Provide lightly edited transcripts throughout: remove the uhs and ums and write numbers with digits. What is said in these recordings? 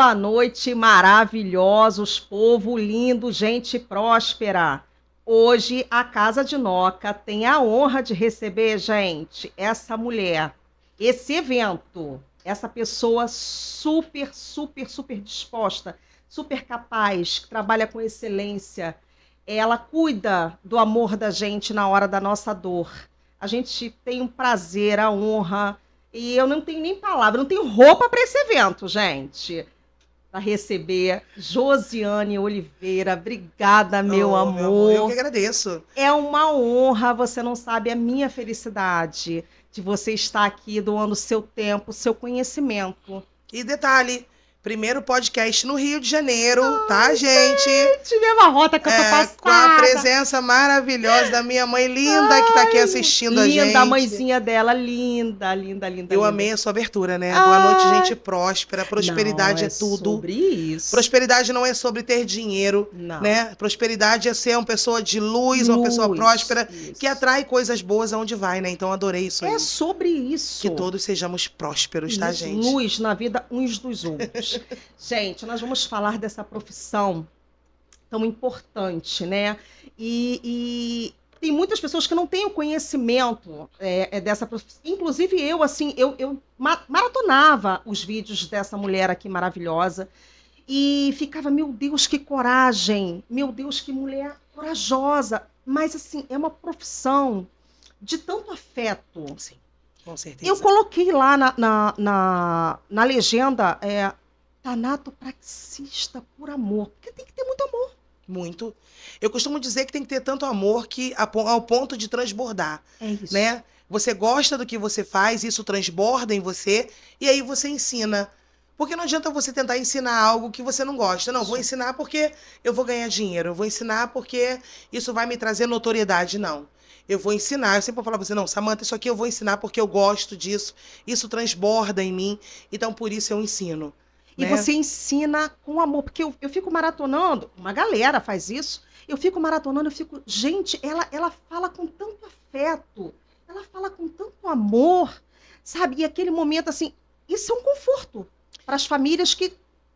Boa noite, maravilhosos, povo lindo, gente próspera. Hoje a Casa de Noca tem a honra de receber, gente, essa mulher, esse evento, essa pessoa super, super, super disposta, super capaz, que trabalha com excelência. Ela cuida do amor da gente na hora da nossa dor. A gente tem um prazer, a honra. E eu não tenho nem palavra, não tenho roupa para esse evento, gente. Para receber Josiane Oliveira. Obrigada, meu amor. Eu que agradeço. É uma honra, você não sabe a minha felicidade de você estar aqui doando seu tempo, seu conhecimento. E detalhe, primeiro podcast no Rio de Janeiro, tá, gente? Mesma rota que eu tô passada. Com a presença maravilhosa da minha mãe linda, que tá aqui assistindo a gente. Linda, a mãezinha dela, linda, linda, linda. Eu amei a sua abertura, né? Boa noite, gente próspera. Prosperidade não, é tudo. Sobre isso. Prosperidade não é sobre ter dinheiro, não. né? Prosperidade é ser uma pessoa de luz, uma pessoa próspera, que atrai coisas boas aonde vai, né? Então adorei isso aí. É sobre isso. Que todos sejamos prósperos, tá, gente? Luz na vida uns dos outros. Gente, nós vamos falar dessa profissão tão importante, né? E tem muitas pessoas que não têm o conhecimento dessa profissão. Inclusive eu, assim, eu maratonava os vídeos dessa mulher aqui maravilhosa e ficava, meu Deus, que coragem! Meu Deus, que mulher corajosa! Mas, assim, é uma profissão de tanto afeto. Sim, com certeza. Eu coloquei lá na legenda... tanatopraxista por amor. Porque tem que ter muito amor. Muito. Eu costumo dizer que tem que ter tanto amor que ao ponto de transbordar. É isso. Né? Você gosta do que você faz, isso transborda em você, e aí você ensina. Porque não adianta você tentar ensinar algo que você não gosta. Não, vou ensinar porque eu vou ganhar dinheiro. Eu vou ensinar porque isso vai me trazer notoriedade. Não. Eu vou ensinar. Eu sempre vou falar pra você, não, Samantha, isso aqui eu vou ensinar porque eu gosto disso. Isso transborda em mim. Então, por isso eu ensino. E você ensina com amor, porque eu fico maratonando, uma galera faz isso, eu fico maratonando, gente, ela fala com tanto afeto, ela fala com tanto amor, sabe? E aquele momento, assim, isso é um conforto para as famílias que...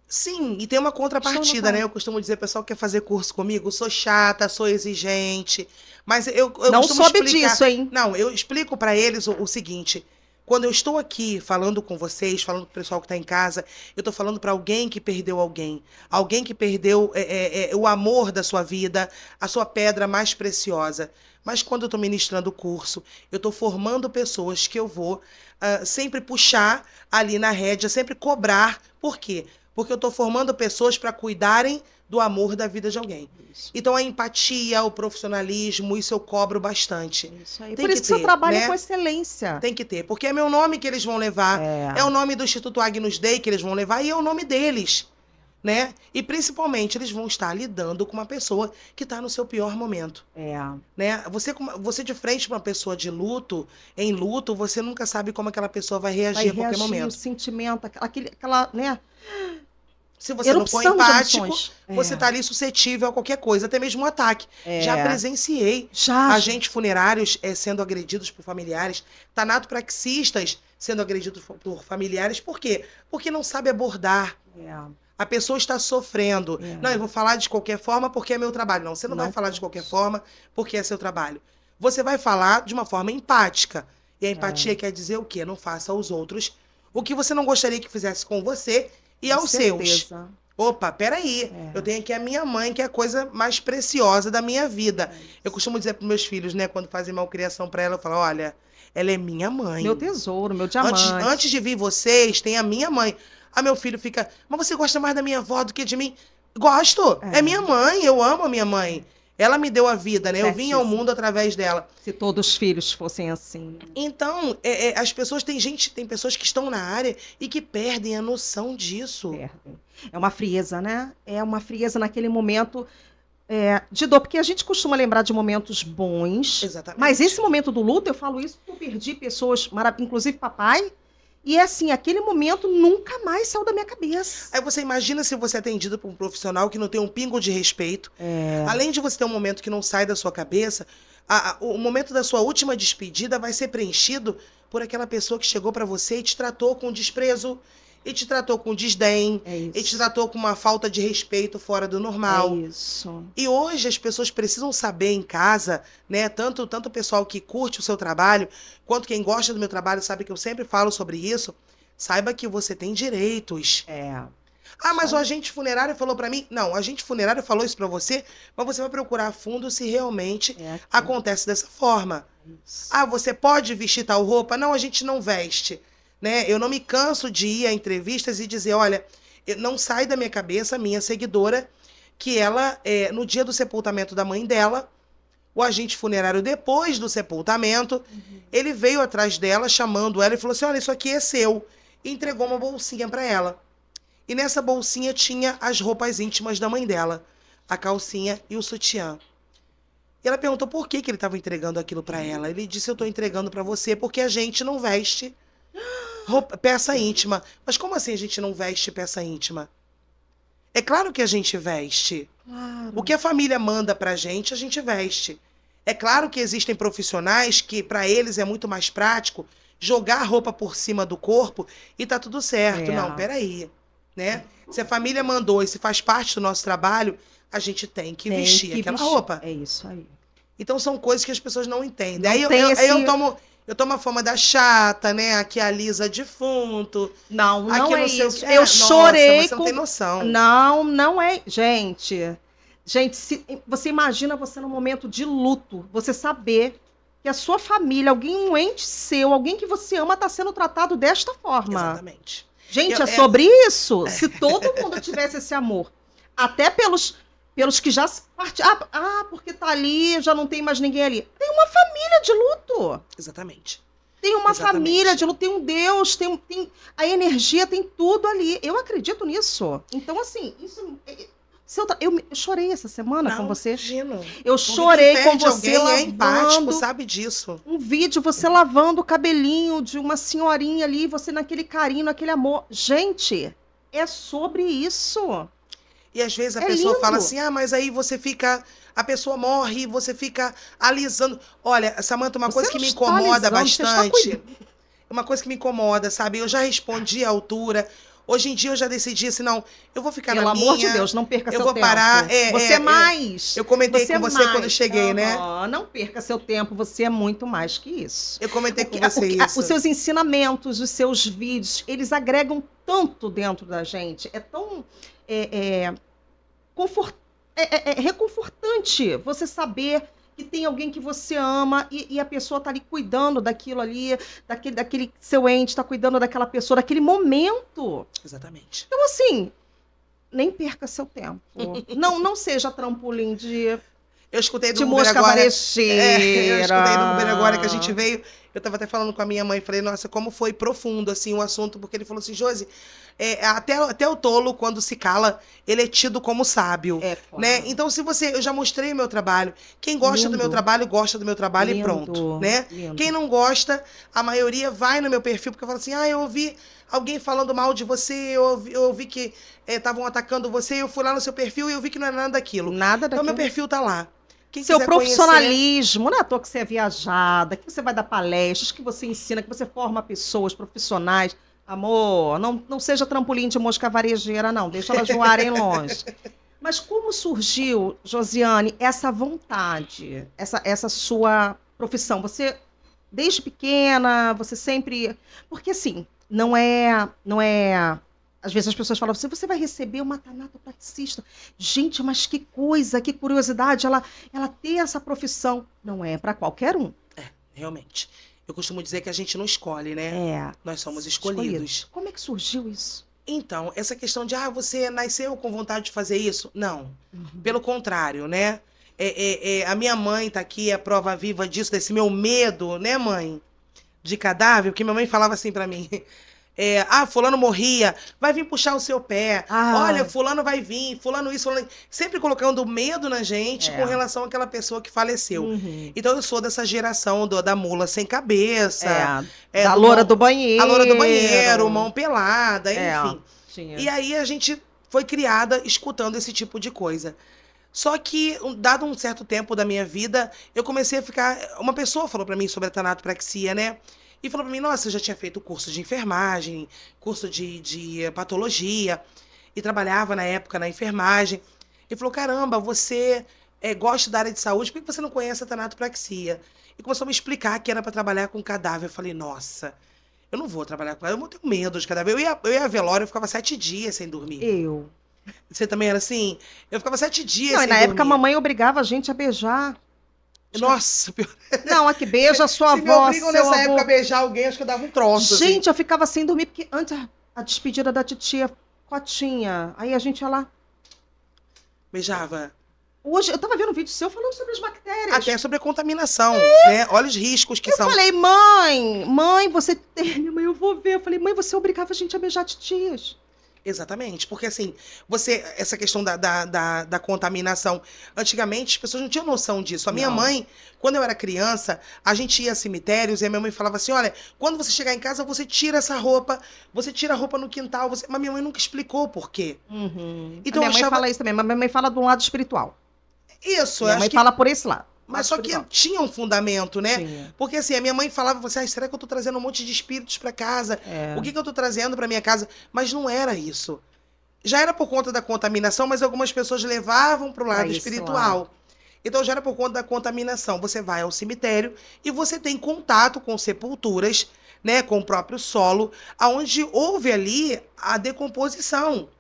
Sim, e tem uma contrapartida, né? Eu costumo dizer, pessoal que quer fazer curso comigo, sou chata, sou exigente, mas eu não costumo soube explicar... disso, hein? Não, eu explico para eles o seguinte... Quando eu estou aqui falando com vocês, falando com o pessoal que está em casa, eu estou falando para alguém que perdeu alguém que perdeu o amor da sua vida, a sua pedra mais preciosa. Mas quando eu estou ministrando o curso, eu estou formando pessoas que eu vou sempre puxar ali na rédea, sempre cobrar. Por quê? Porque eu estou formando pessoas para cuidarem do amor da vida de alguém. Isso. Então, a empatia, o profissionalismo, isso eu cobro bastante. Isso aí. Por isso que seu trabalho é com excelência. Tem que ter, porque é meu nome que eles vão levar, é o nome do Instituto Agnus Dei que eles vão levar e é o nome deles, né? E, principalmente, eles vão estar lidando com uma pessoa que está no seu pior momento. Né? Você de frente para uma pessoa de luto, em luto, você nunca sabe como aquela pessoa vai reagir a qualquer momento. O sentimento, aquela, né? Se você não for empático, você está ali suscetível a qualquer coisa, até mesmo um ataque. Já presenciei agentes funerários sendo agredidos por familiares, tanatopraxistas sendo agredidos por familiares. Por quê? Porque não sabe abordar. A pessoa está sofrendo. Não, eu vou falar de qualquer forma porque é meu trabalho. Não, você não vai falar de qualquer forma porque é seu trabalho. Você vai falar de uma forma empática. E a empatia quer dizer o quê? Não faça aos outros o que você não gostaria que fizesse com você e aos seus. Opa, peraí. Eu tenho aqui a minha mãe, que é a coisa mais preciosa da minha vida. Eu costumo dizer para meus filhos, né, quando fazem malcriação para ela, eu falo, olha, ela é minha mãe. Meu tesouro, meu diamante. Antes de vir vocês, tem a minha mãe. Aí meu filho fica, mas você gosta mais da minha avó do que de mim? Gosto. É minha mãe, eu amo a minha mãe. Ela me deu a vida, né? Eu vim ao mundo através dela. Se todos os filhos fossem assim. Então, as pessoas, tem pessoas que estão na área e que perdem a noção disso. Perdem. É uma frieza, né? É uma frieza naquele momento de dor, porque a gente costuma lembrar de momentos bons. Exatamente. Mas esse momento do luto, eu falo isso porque eu perdi pessoas, inclusive papai. E assim, aquele momento nunca mais saiu da minha cabeça. Aí você imagina se você é atendido por um profissional que não tem um pingo de respeito. Além de você ter um momento que não sai da sua cabeça, o momento da sua última despedida vai ser preenchido por aquela pessoa que chegou para você e te tratou com desprezo, Ele te tratou com desdém, ele te tratou com uma falta de respeito fora do normal. É isso. E hoje as pessoas precisam saber em casa, né? Tanto o pessoal que curte o seu trabalho, quanto quem gosta do meu trabalho, sabe que eu sempre falo sobre isso. Saiba que você tem direitos. Ah, mas o agente funerário falou pra mim... Não, o agente funerário falou isso pra você, mas você vai procurar a fundo se realmente acontece dessa forma. Ah, você pode vestir tal roupa? Não, a gente não veste. Né? Eu não me canso de ir a entrevistas e dizer, olha, não sai da minha cabeça, minha seguidora, que ela, no dia do sepultamento da mãe dela, o agente funerário, depois do sepultamento, ele veio atrás dela, chamando ela e falou assim, olha, isso aqui é seu. E entregou uma bolsinha para ela. E nessa bolsinha tinha as roupas íntimas da mãe dela, a calcinha e o sutiã. E ela perguntou por que ele estava entregando aquilo para ela. Ele disse, eu estou entregando para você porque a gente não veste peça íntima. Mas como assim a gente não veste peça íntima? É claro que a gente veste. Claro. O que a família manda pra gente, a gente veste. É claro que existem profissionais que para eles é muito mais prático jogar a roupa por cima do corpo e tá tudo certo. Não, peraí. Né? Se a família mandou e se faz parte do nosso trabalho, a gente tem que vestir aquela roupa. É isso aí. Então são coisas que as pessoas não entendem. Aí eu tomo a fama da chata, né? Aqui a Lisa defunto. Não, não aqui é seu... isso. Eu chorei. Você não tem noção. Não, não é. Gente, você imagina você num momento de luto, você saber que a sua família, um ente seu, alguém que você ama, está sendo tratado desta forma. Exatamente. Gente, é sobre isso. Se todo mundo tivesse esse amor, até pelos que já partiram. Porque tá ali, já não tem mais ninguém ali. Tem uma família de luto. Exatamente. Tem uma família de luto, tem um Deus, tem a energia, tem tudo ali. Eu acredito nisso. Então, assim, isso... Eu chorei essa semana com você. Imagino. Eu chorei com você lavando. É empático, sabe disso. Um vídeo, você lavando o cabelinho de uma senhorinha ali, você naquele carinho, naquele amor. Gente, é sobre isso. E às vezes a pessoa fala assim, mas aí você fica... A pessoa morre e você fica alisando. Olha, Samanta, uma coisa que me incomoda bastante. Uma coisa que me incomoda, sabe? Eu já respondi à altura... Hoje em dia eu já decidi assim, não, eu vou ficar na minha... Pelo amor de Deus, não perca seu tempo. Eu vou parar. Você é mais. Eu comentei com você quando eu cheguei, né? Não perca seu tempo, você é muito mais que isso. Eu comentei com você isso. Os seus ensinamentos, os seus vídeos, eles agregam tanto dentro da gente. É tão reconfortante você saber que tem alguém que você ama e a pessoa tá ali cuidando daquilo ali, daquele seu ente, tá cuidando daquela pessoa, daquele momento. Exatamente. Então, assim, nem perca seu tempo. não seja trampolim de... Eu escutei do de Uber mosca agora. varejeira. Eu escutei do Uber agora que a gente veio. Eu tava até falando com a minha mãe, falei, nossa, como foi profundo, assim, o assunto, porque ele falou assim, Josi, até o tolo, quando se cala, ele é tido como sábio, né? Então, eu já mostrei o meu trabalho. Quem gosta do meu trabalho, gosta do meu trabalho e pronto, né? Quem não gosta, a maioria vai no meu perfil, porque fala assim, eu ouvi alguém falando mal de você, eu ouvi que estavam atacando você, eu fui lá no seu perfil e eu vi que não era nada daquilo. Nada daquilo. Então, meu perfil tá lá. Quem seu profissionalismo, não é à toa que você é viajada, que você vai dar palestras, que você ensina, que você forma pessoas profissionais. Amor, não seja trampolim de mosca varejeira, não. Deixa elas voarem longe. Mas como surgiu, Josiane, essa vontade, essa sua profissão? Você, desde pequena, você sempre... Porque, assim, não é... Às vezes as pessoas falam assim, você vai receber uma tanatopraxista. Gente, mas que coisa, que curiosidade ela ter essa profissão. Não é para qualquer um. Realmente. Eu costumo dizer que a gente não escolhe, né? Nós somos escolhidos. Como é que surgiu isso? Então, essa questão de, você nasceu com vontade de fazer isso? Não. Pelo contrário, né? A minha mãe tá aqui, a prova viva disso, desse meu medo, né, mãe? De cadáver, porque minha mãe falava assim pra mim... fulano morria, vai vir puxar o seu pé. Olha, fulano vai vir, fulano isso, fulano... Sempre colocando medo na gente com relação àquela pessoa que faleceu. Então eu sou dessa geração da mula sem cabeça. Da loura do banheiro. A loura do banheiro, mão pelada, enfim. E aí a gente foi criada escutando esse tipo de coisa. Só que, dado um certo tempo da minha vida, eu comecei a ficar... Uma pessoa falou pra mim sobre a tanatopraxia, né? E falou pra mim, nossa, eu já tinha feito curso de enfermagem, curso de patologia, e trabalhava na época na enfermagem. Ele falou, caramba, você gosta da área de saúde, por que você não conhece a tanatopraxia? E começou a me explicar que era para trabalhar com cadáver. Eu falei, nossa, eu não vou trabalhar com cadáver, eu tenho medo de cadáver. Eu ia a velório, eu ficava 7 dias sem dormir. Você também era assim? Eu ficava 7 dias sem dormir. Não, e na época a mamãe obrigava a gente a beijar. Nossa, pior. Não, é que beija a sua avó. Se me obrigam nessa época a beijar alguém, acho que eu dava um troço. Gente, assim. Eu ficava sem dormir, porque antes a despedida da titia Cotinha, aí a gente ia lá. Beijava. Hoje, eu tava vendo um vídeo seu falando sobre as bactérias. Até sobre a contaminação, né? Olha os riscos que são. Eu falei, mãe, você tem... Minha mãe, eu vou ver. Eu falei, mãe, você obrigava a gente a beijar titias. Exatamente, porque assim, essa questão da contaminação, antigamente as pessoas não tinham noção disso. A minha mãe, quando eu era criança, a gente ia a cemitérios e a minha mãe falava assim, olha, quando você chegar em casa, você tira essa roupa, você tira a roupa no quintal, mas minha mãe nunca explicou por quê. Então, a minha mãe fala isso também, mas minha mãe fala do lado espiritual. Isso, minha mãe fala por esse lado. Mas só que tinha um fundamento, né? Sim. Porque assim, a minha mãe falava, você, será que eu tô trazendo um monte de espíritos para casa? O que eu tô trazendo para minha casa? Mas não era isso. Já era por conta da contaminação, mas algumas pessoas levavam para o lado espiritual. Então já era por conta da contaminação. Você vai ao cemitério e você tem contato com sepulturas, né, com o próprio solo, aonde houve ali a decomposição.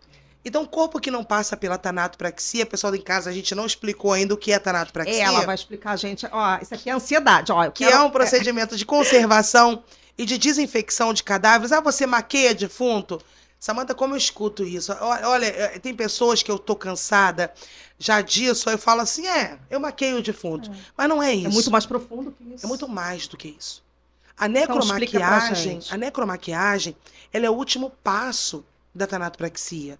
Então, corpo que não passa pela tanatopraxia, pessoal em casa, a gente não explicou ainda o que é tanatopraxia. Ela vai explicar a gente, ó, isso aqui é ansiedade, ó. Que é um procedimento de conservação e de desinfecção de cadáveres. Ah, você maqueia defunto? Samanta, como eu escuto isso? Olha, tem pessoas que eu tô cansada já disso, aí eu falo assim, eu maqueio o defunto. Mas não é isso. É muito mais profundo que isso. É muito mais do que isso. A necromaquiagem, ela é o último passo da tanatopraxia.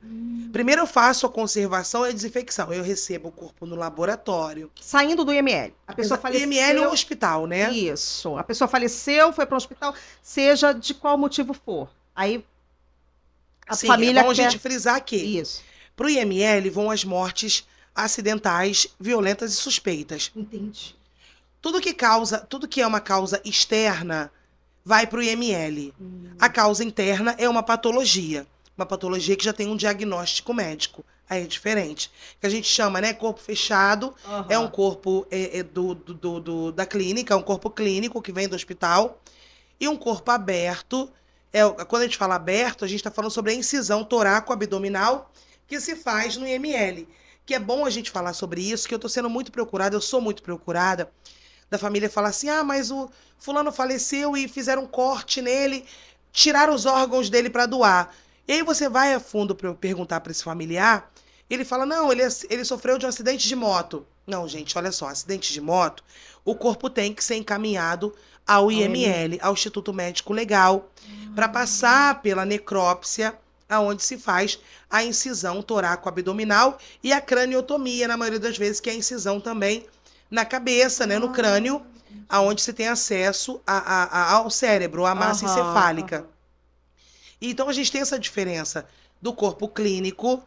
Primeiro eu faço a conservação e a desinfecção. Eu recebo o corpo no laboratório. Saindo do IML. A pessoa faleceu. IML é um hospital, né? Isso. A pessoa faleceu, foi para um hospital, seja de qual motivo for. Aí a família é bom a gente frisar aqui. Isso. Para o IML vão as mortes acidentais, violentas e suspeitas. Entendi. Tudo que é uma causa externa vai para o IML. A causa interna é uma patologia. Uma patologia que já tem um diagnóstico médico. Aí é diferente. Que a gente chama, né? Corpo fechado. É um corpo da clínica, é um corpo clínico que vem do hospital. E um corpo aberto. Quando a gente fala aberto, a gente está falando sobre a incisão toraco-abdominal que se faz no IML. Que é bom a gente falar sobre isso, que eu estou sendo muito procurada, eu sou muito procurada, da família falar assim, mas o fulano faleceu e fizeram um corte nele, tiraram os órgãos dele para doar. E aí você vai a fundo para eu perguntar para esse familiar, ele fala, não, ele sofreu de um acidente de moto. Não, gente, olha só, acidente de moto, o corpo tem que ser encaminhado ao IML, ao Instituto Médico Legal, para passar pela necrópsia, aonde se faz a incisão toraco-abdominal e a craniotomia, na maioria das vezes, que é a incisão também na cabeça, né, no crânio, aonde se tem acesso ao cérebro, à massa encefálica. Então a gente tem essa diferença do corpo clínico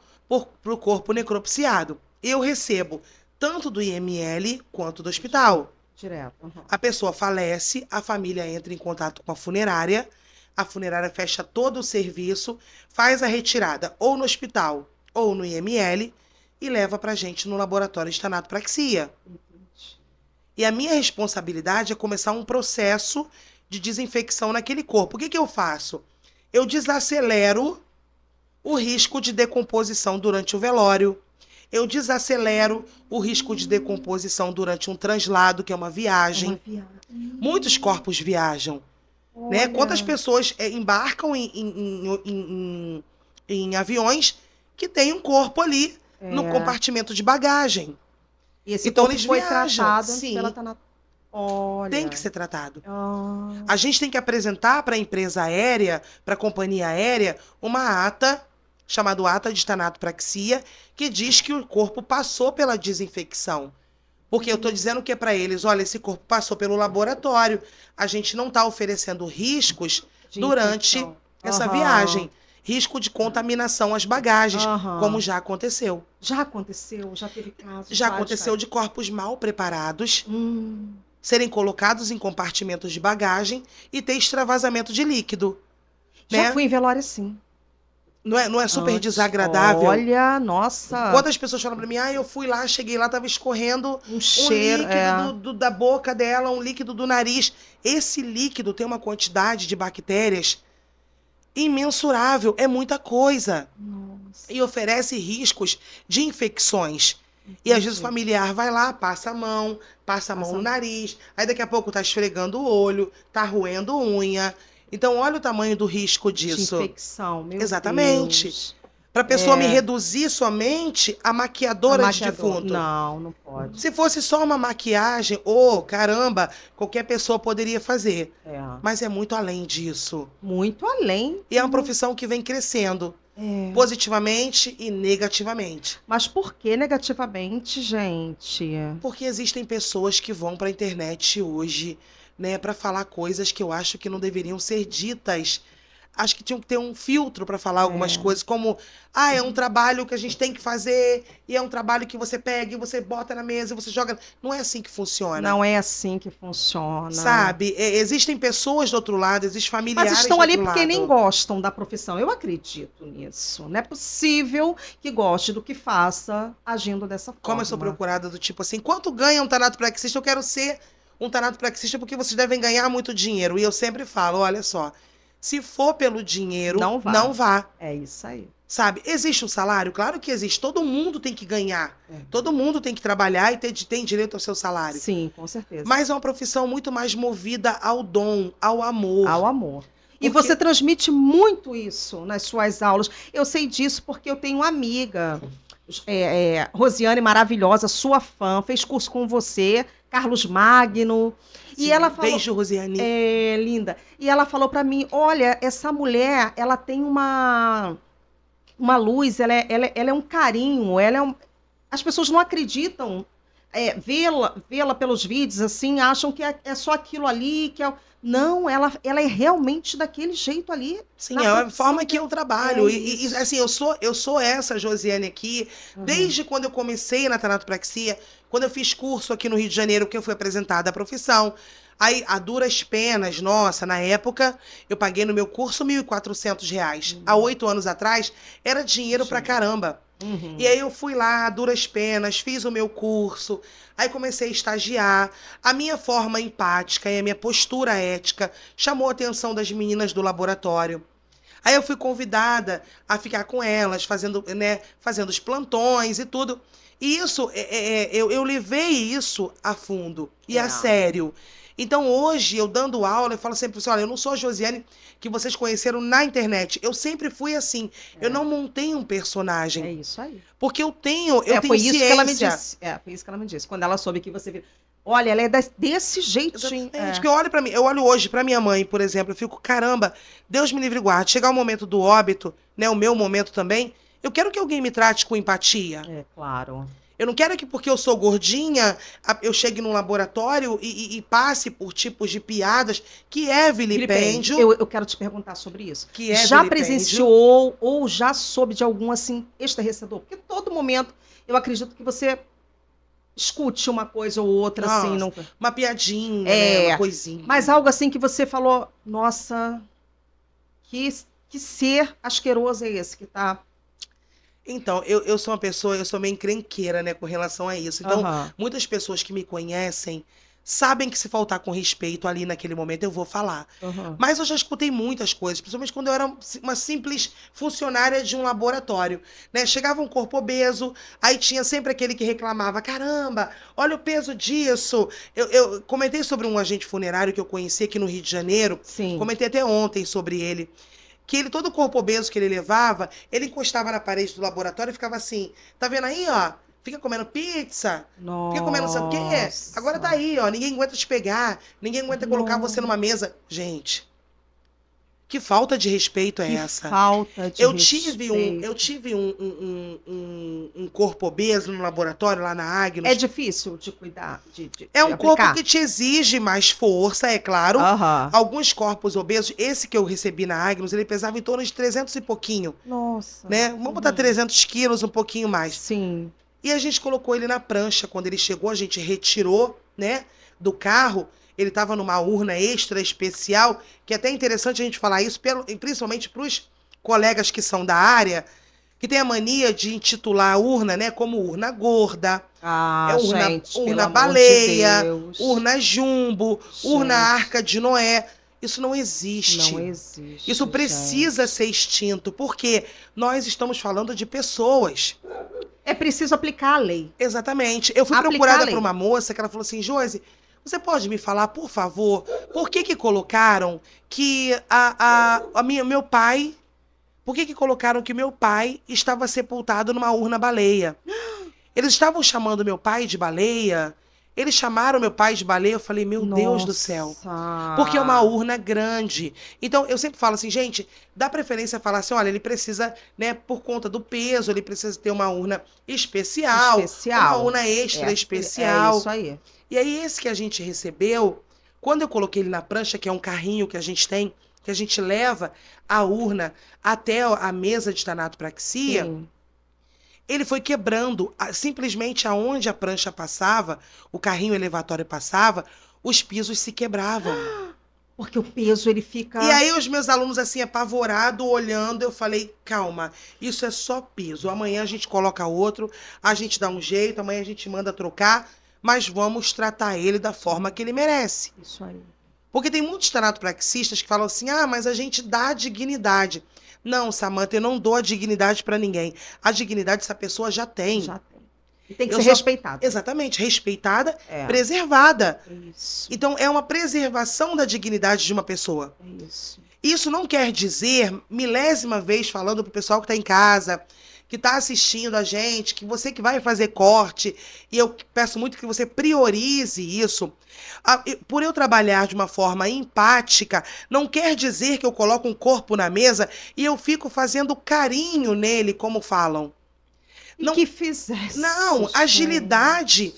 para o corpo necropsiado. Eu recebo tanto do IML quanto do hospital. Direto. A pessoa falece, a família entra em contato com a funerária fecha todo o serviço, faz a retirada ou no hospital ou no IML e leva pra gente no laboratório de tanatopraxia. E a minha responsabilidade é começar um processo de desinfecção naquele corpo. O que eu faço? Eu desacelero o risco de decomposição durante o velório. Eu desacelero o risco de decomposição durante um translado, que é uma viagem. Muitos corpos viajam. Né? Quantas pessoas embarcam em aviões que tem um corpo ali no compartimento de bagagem. E esse então eles foi tratado pela Tem que ser tratado. A gente tem que apresentar para a empresa aérea, para a companhia aérea, uma ata, chamada ata de tanatopraxia, que diz que o corpo passou pela desinfecção. Porque eu estou dizendo que é para eles, olha, esse corpo passou pelo laboratório, a gente não está oferecendo riscos durante essa viagem. Risco de contaminação às bagagens, como já aconteceu. Já aconteceu? Já teve casos? Já aconteceu de corpos mal preparados serem colocados em compartimentos de bagagem e ter extravasamento de líquido. Já né? fui em velório assim. Não é super desagradável? Olha, nossa. Quantas pessoas falam pra mim, eu fui lá, cheguei lá, tava escorrendo um cheiro, líquido da boca dela, um líquido do nariz. Esse líquido tem uma quantidade de bactérias imensurável, é muita coisa. Nossa. E oferece riscos de infecções. E às vezes o familiar vai lá, passa a mão no nariz, aí daqui a pouco tá esfregando o olho, tá roendo unha. Então, olha o tamanho do risco disso. De infecção, meu Exatamente. Para a pessoa me reduzir somente a maquiadora de defunto. Não pode. Se fosse só uma maquiagem, caramba, qualquer pessoa poderia fazer. Mas é muito além disso. Muito além. E é uma profissão que vem crescendo. Positivamente e negativamente. Mas por que negativamente, gente? Porque existem pessoas que vão para a internet hoje, né, para falar coisas que eu acho que não deveriam ser ditas. Acho que tinham que ter um filtro para falar algumas coisas, como, é um trabalho que a gente tem que fazer, e é um trabalho que você pega e você bota na mesa e você joga. Não é assim que funciona. Não é assim que funciona. Sabe? Existem pessoas do outro lado, existem familiares Mas estão do ali outro porque lado. nem gostam da profissão. Eu acredito nisso. Não é possível que goste do que faça agindo dessa forma. Como eu sou procurada do tipo assim, quanto ganha um tanatopraxista? Eu quero ser um tanatopraxista porque vocês devem ganhar muito dinheiro. E eu sempre falo, olha só, se for pelo dinheiro, não vá. É isso aí. Sabe, existe um salário? Claro que existe. Todo mundo tem que ganhar. Todo mundo tem que trabalhar e tem direito ao seu salário. Sim, com certeza. Mas é uma profissão muito mais movida ao dom, ao amor. Ao amor. E você transmite muito isso nas suas aulas. Eu sei disso porque eu tenho uma amiga, Rosiane, maravilhosa, sua fã, fez curso com você, Carlos Magno. Sim, e ela falou, beijo, Rosiane. Linda. E ela falou para mim, olha, essa mulher, ela tem uma luz, ela é um carinho, as pessoas não acreditam, vê-la pelos vídeos, assim, acham que é só aquilo ali, que Não, ela é realmente daquele jeito ali. Sim, é a forma que eu trabalho. E assim, eu sou essa Josiane aqui, desde quando eu comecei na tanatopraxia, quando eu fiz curso aqui no Rio de Janeiro, que eu fui apresentada à profissão. Aí, a duras penas, nossa, na época, eu paguei no meu curso R$ 1.400. Há 8 anos atrás, era dinheiro pra caramba. E aí eu fui lá, a duras penas, fiz o meu curso, aí comecei a estagiar. A minha forma empática e a minha postura ética chamou a atenção das meninas do laboratório. Aí eu fui convidada a ficar com elas, fazendo os plantões e tudo. E isso, eu levei isso a fundo e a sério. Então, hoje, eu dando aula, eu falo sempre assim, olha, eu não sou a Josiane que vocês conheceram na internet. Eu sempre fui assim. Eu não montei um personagem. É isso aí. Porque eu tenho ciência. Foi isso que ela me disse. Foi isso que ela me disse. Quando ela soube que você viu. Olha, ela é desse jeitinho. Porque eu olho pra mim, eu olho hoje pra minha mãe, por exemplo, eu fico, caramba, Deus me livre e guarde. Chegar o momento do óbito, né, o meu momento também, eu quero que alguém me trate com empatia. É, claro. Eu não quero que, porque eu sou gordinha, eu chegue num laboratório e passe por tipos de piadas que é vilipêndio. Eu quero te perguntar sobre isso. Que é já presenciou ou já soube de algum, assim, estarrecedor? Porque todo momento, eu acredito que você escute uma coisa ou outra, nossa, assim. Não... Uma piadinha, né? Uma coisinha. Mas algo assim que você falou, nossa, que ser asqueroso é esse que tá... Então, eu sou uma pessoa, eu sou meio encrenqueira, né, com relação a isso. Então, muitas pessoas que me conhecem sabem que se faltar com respeito ali naquele momento, eu vou falar. Mas eu já escutei muitas coisas, principalmente quando eu era uma simples funcionária de um laboratório, né? Chegava um corpo obeso, aí tinha sempre aquele que reclamava, caramba, olha o peso disso. Eu comentei sobre um agente funerário que eu conheci aqui no Rio de Janeiro, comentei até ontem sobre ele, que ele, todo o corpo obeso que ele levava, ele encostava na parede do laboratório e ficava assim, tá vendo aí, ó? Fica comendo pizza, fica comendo não sei o quê. Agora tá aí, ó, ninguém aguenta te pegar, ninguém aguenta colocar você numa mesa. Gente, que falta de respeito é essa? Falta de respeito. Eu tive um corpo obeso no laboratório, lá na Agnus. É difícil de cuidar? É um corpo que te exige mais força, é claro. Alguns corpos obesos, esse que eu recebi na Agnus, ele pesava em torno de 300 e pouquinho. Nossa. Né? Vamos botar 300 quilos, um pouquinho mais. Sim. E a gente colocou ele na prancha. Quando ele chegou, a gente retirou, né? do carro, ele estava numa urna extra especial, que é até interessante a gente falar isso, principalmente para os colegas que são da área, que tem a mania de intitular a urna, né, como urna gorda, urna baleia, urna jumbo, urna Arca de Noé. Isso não existe. Não existe. Isso precisa ser extinto, porque nós estamos falando de pessoas. É preciso aplicar a lei. Exatamente. Eu fui procurada por uma moça que ela falou assim, Josi, você pode me falar, por favor, por que colocaram que meu pai... Por que colocaram que meu pai estava sepultado numa urna baleia? Eles estavam chamando meu pai de baleia. Eles chamaram meu pai de baleia. Eu falei, meu Deus do céu. Porque é uma urna grande. Então, eu sempre falo assim, gente, dá preferência a falar assim, olha, ele precisa, né, por conta do peso, ele precisa ter uma urna especial. Uma urna extra especial. É isso aí. E aí, esse que a gente recebeu, quando eu coloquei ele na prancha, que é um carrinho que a gente tem, que a gente leva a urna até a mesa de tanatopraxia, sim, ele foi quebrando, simplesmente aonde a prancha passava, o carrinho elevatório passava, os pisos se quebravam. Porque o peso, ele fica... E aí os meus alunos, assim, apavorados, olhando, eu falei, calma, isso é só peso. Amanhã a gente coloca outro, a gente dá um jeito, amanhã a gente manda trocar, mas vamos tratar ele da forma que ele merece. Isso aí. Porque tem muitos tanatopraxistas que falam assim, mas a gente dá dignidade. Não, Samanta, eu não dou a dignidade para ninguém. A dignidade essa pessoa já tem. Já tem. E tem que ser respeitada. Exatamente, respeitada, preservada. Isso. Então, é uma preservação da dignidade de uma pessoa. Isso. Isso não quer dizer, milésima vez falando pro pessoal que está em casa, que está assistindo a gente, que você que vai fazer corte, e eu peço muito que você priorize isso. Por eu trabalhar de uma forma empática, não quer dizer que eu coloco um corpo na mesa e eu fico fazendo carinho nele, como falam. Não, que fizesse. Não, agilidade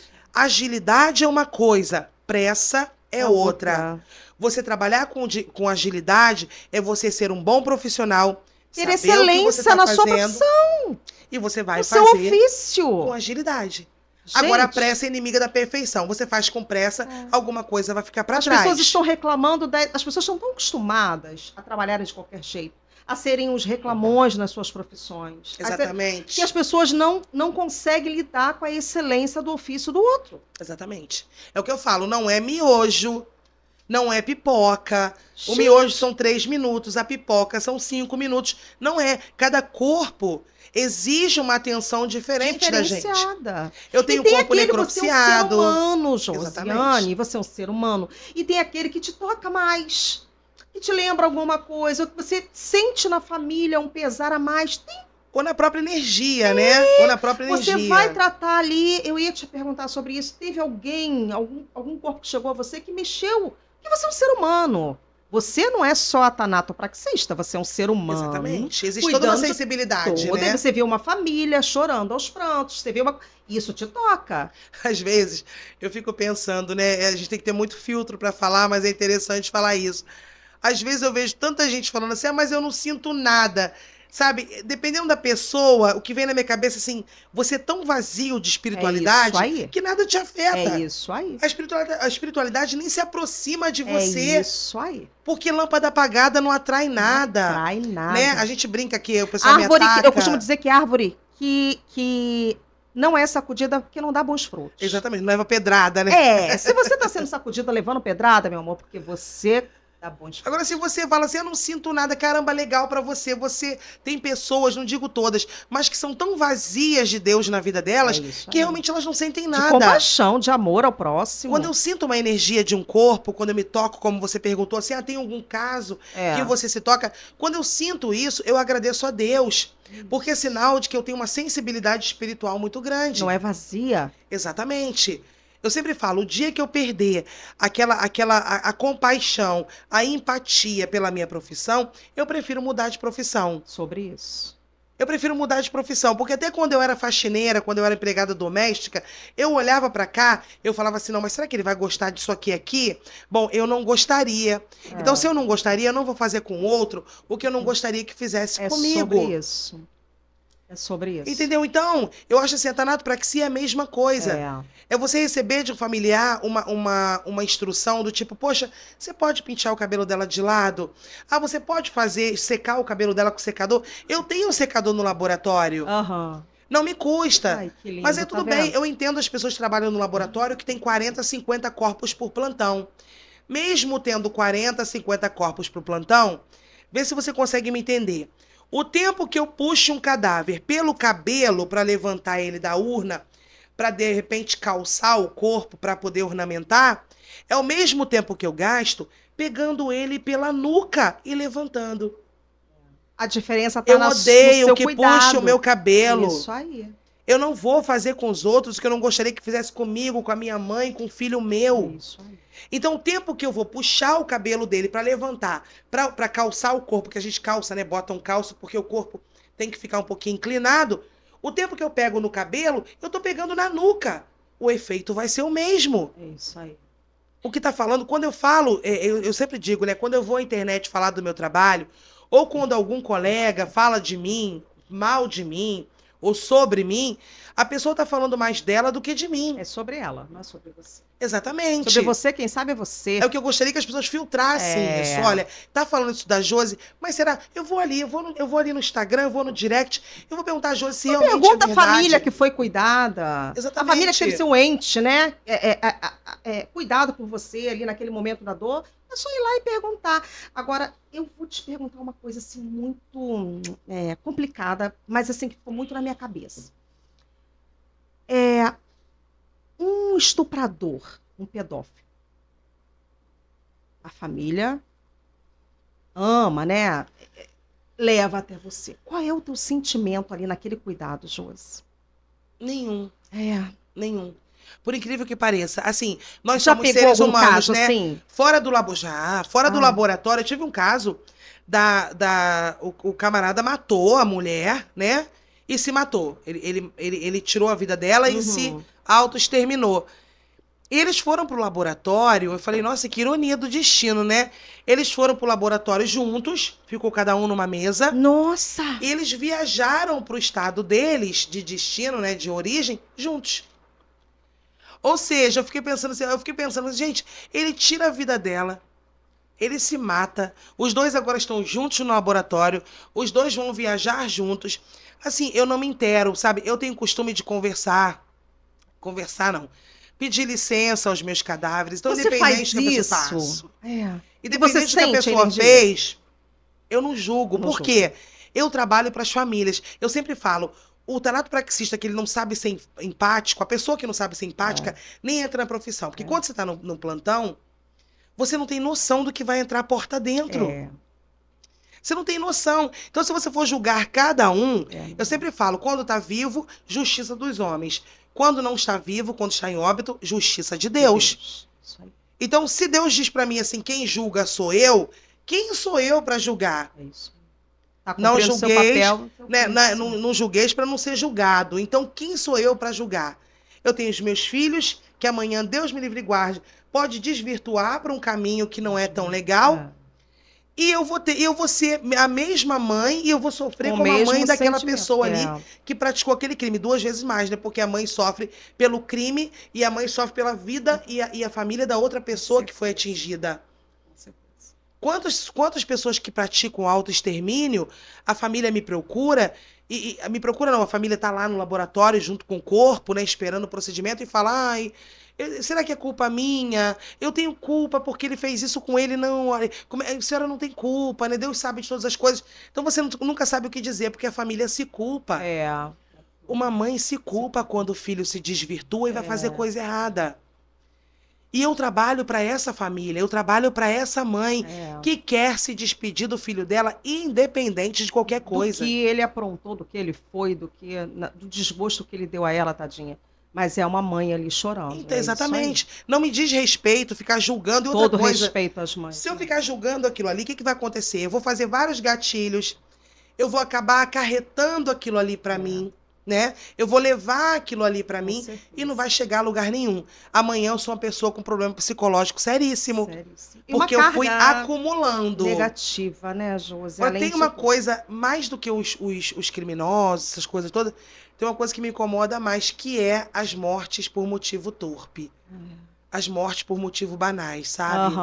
é uma coisa, pressa é outra. Você trabalhar com agilidade é você ser um bom profissional, ter excelência na sua profissão. E você vai fazer seu ofício com agilidade. Gente, agora, a pressa é inimiga da perfeição. Você faz com pressa, alguma coisa vai ficar para trás. As pessoas estão reclamando, as pessoas estão tão acostumadas a trabalharem de qualquer jeito, a serem os reclamões nas suas profissões. Exatamente. Que as pessoas não conseguem lidar com a excelência do ofício do outro. Exatamente. É o que eu falo, não é miojo, não é pipoca. Gente. O miojo são 3 minutos, a pipoca são 5 minutos. Não é. Cada corpo exige uma atenção diferente da gente. Eu tenho um corpo necropsiado. Você é um ser humano, Josiane, você é um ser humano. E tem aquele que te toca mais, que te lembra alguma coisa, que você sente na família um pesar a mais. Ou na própria energia, né? Ou na própria energia. Você vai tratar ali, eu ia te perguntar sobre isso, teve alguém, algum corpo que chegou a você que mexeu, que você é um ser humano. Você não é só a tanatopraxista, você é um ser humano. Exatamente. Existe toda uma sensibilidade, né? Você vê uma família chorando aos prantos, você vê isso te toca. Às vezes, eu fico pensando, né? A gente tem que ter muito filtro para falar, mas é interessante falar isso. Às vezes eu vejo tanta gente falando assim, mas eu não sinto nada. Sabe, dependendo da pessoa, o que vem na minha cabeça, assim, você é tão vazio de espiritualidade que nada te afeta. É isso aí. A espiritualidade nem se aproxima de você. É isso aí. Porque lâmpada apagada não atrai nada. Não atrai nada. Né? A gente brinca aqui, o pessoal me ataca. Eu costumo dizer que árvore que não é sacudida porque não dá bons frutos. Exatamente, não leva pedrada, né? Se você está sendo sacudida levando pedrada, meu amor, porque você... Agora, se você fala assim, eu não sinto nada, caramba, legal pra você. Você tem pessoas, não digo todas, mas que são tão vazias de Deus na vida delas, que realmente elas não sentem nada. De compaixão, de amor ao próximo. Quando eu sinto uma energia de um corpo, quando eu me toco, como você perguntou, assim, tem algum caso que você se toca? Quando eu sinto isso, eu agradeço a Deus. Porque é sinal de que eu tenho uma sensibilidade espiritual muito grande. Não é vazia. Exatamente. Eu sempre falo, o dia que eu perder a compaixão, a empatia pela minha profissão, eu prefiro mudar de profissão. Sobre isso. Eu prefiro mudar de profissão, porque até quando eu era faxineira, quando eu era empregada doméstica, eu olhava pra cá, eu falava assim, não, mas será que ele vai gostar disso aqui? Bom, eu não gostaria. Então, se eu não gostaria, eu não vou fazer com outro o que eu não gostaria que fizesse comigo. Sobre isso. É sobre isso. Entendeu? Então, eu acho assim, a tanatopraxia é a mesma coisa. É você receber de um familiar uma instrução do tipo, poxa, você pode pentear o cabelo dela de lado? Ah, você pode secar o cabelo dela com secador? Eu tenho um secador no laboratório. Não me custa. Ai, que lindo, mas é tudo bem. Eu entendo as pessoas que trabalham no laboratório que tem 40, 50 corpos por plantão. Mesmo tendo 40, 50 corpos por plantão, vê se você consegue me entender. O tempo que eu puxo um cadáver pelo cabelo para levantar ele da urna, para de repente calçar o corpo para poder ornamentar, é o mesmo tempo que eu gasto pegando ele pela nuca e levantando. A diferença tá no seu cuidado. Eu odeio que puxe o meu cabelo. Isso aí. Eu não vou fazer com os outros o que eu não gostaria que fizesse comigo, com a minha mãe, com o filho meu. Isso aí. Então, o tempo que eu vou puxar o cabelo dele para levantar, para calçar o corpo, que a gente calça, né? Bota um calço, porque o corpo tem que ficar um pouquinho inclinado. O tempo que eu pego no cabelo, eu tô pegando na nuca. O efeito vai ser o mesmo. É isso aí. O que tá falando, quando eu falo, eu sempre digo, né? Quando eu vou à internet falar do meu trabalho, ou quando algum colega fala de mim, mal de mim, ou sobre mim, a pessoa tá falando mais dela do que de mim. É sobre ela, não é sobre você. Exatamente. Sobre você, quem sabe é você. É o que eu gostaria que as pessoas filtrassem isso. Olha, tá falando isso da Josi, mas será? Eu vou ali no Instagram, eu vou no direct, eu vou perguntar a Josi se realmente pergunta é verdade. A família que foi cuidada. Exatamente. A família que teve seu ente, né? Cuidado por você ali naquele momento da dor. É só ir lá e perguntar. Agora, eu vou te perguntar uma coisa assim muito complicada, mas assim que ficou muito na minha cabeça. Um estuprador, um pedófilo. A família ama, né? Leva até você. Qual é o teu sentimento ali naquele cuidado, Josi? Nenhum. Nenhum. Por incrível que pareça. Assim, nós já somos seres humanos, caso, né? Assim? Fora do do laboratório, eu tive um caso o camarada matou a mulher, né? E se matou. Ele tirou a vida dela e se autoexterminou. Eles foram pro laboratório, eu falei, nossa, que ironia do destino, né? Eles foram pro laboratório juntos, ficou cada um numa mesa. Nossa! Eles viajaram pro estado deles, de destino, né, de origem, juntos. Ou seja, eu fiquei pensando, gente, ele tira a vida dela, ele se mata, os dois agora estão juntos no laboratório, os dois vão viajar juntos. Assim, eu não me entero, sabe? Eu tenho costume de conversar não, pedir licença aos meus cadáveres. Então, você independente do que eu faço. Independente do que a pessoa fez, eu não julgo. Por quê? Eu trabalho para as famílias. Eu sempre falo, o tanatopraxista que ele não sabe ser empático, a pessoa que não sabe ser empática, nem entra na profissão. Porque quando você está no plantão, você não tem noção do que vai entrar a porta dentro. Você não tem noção. Então, se você for julgar cada um, eu sempre falo, quando está vivo, justiça dos homens. Quando não está vivo, quando está em óbito, justiça de Deus. Então, se Deus diz para mim assim, quem julga sou eu, quem sou eu para julgar? É isso. Tá não julgueis, papel, não julgueis para não ser julgado. Então, quem sou eu para julgar? Eu tenho os meus filhos, que amanhã, Deus me livre e guarde, pode desvirtuar para um caminho que não é tão legal. E eu vou ser a mesma mãe e eu vou sofrer como a mãe daquela pessoa ali que praticou aquele crime. 2 vezes mais, né? Porque a mãe sofre pelo crime e a mãe sofre pela vida e a família da outra pessoa que foi atingida. Quantas pessoas que praticam autoextermínio, a família me procura, me procura não, a família está lá no laboratório junto com o corpo, né, esperando o procedimento e fala, será que é culpa minha? Eu tenho culpa porque ele fez isso com ele, não, a senhora não tem culpa, né, Deus sabe de todas as coisas. Então você nunca sabe o que dizer, porque a família se culpa. Uma mãe se culpa quando o filho se desvirtua e vai fazer coisa errada. E eu trabalho para essa família, eu trabalho para essa mãe que quer se despedir do filho dela, independente de qualquer coisa. Do que ele aprontou, do que ele foi, do desgosto que ele deu a ela, tadinha. Mas é uma mãe ali chorando. Então, exatamente. Não me diz respeito ficar julgando. E outra coisa, respeito às mães. Se eu ficar julgando aquilo ali, o que vai acontecer? Eu vou fazer vários gatilhos, eu vou acabar acarretando aquilo ali para mim. né? Eu vou levar aquilo ali para mim e não vai chegar a lugar nenhum. Amanhã eu sou uma pessoa com problema psicológico seríssimo. Porque eu fui acumulando. Negativa, né, Josi? Mas tem uma coisa, mais do que os criminosos, essas coisas todas, tem uma coisa que me incomoda mais, que é as mortes por motivo torpe. As mortes por motivo banais, sabe?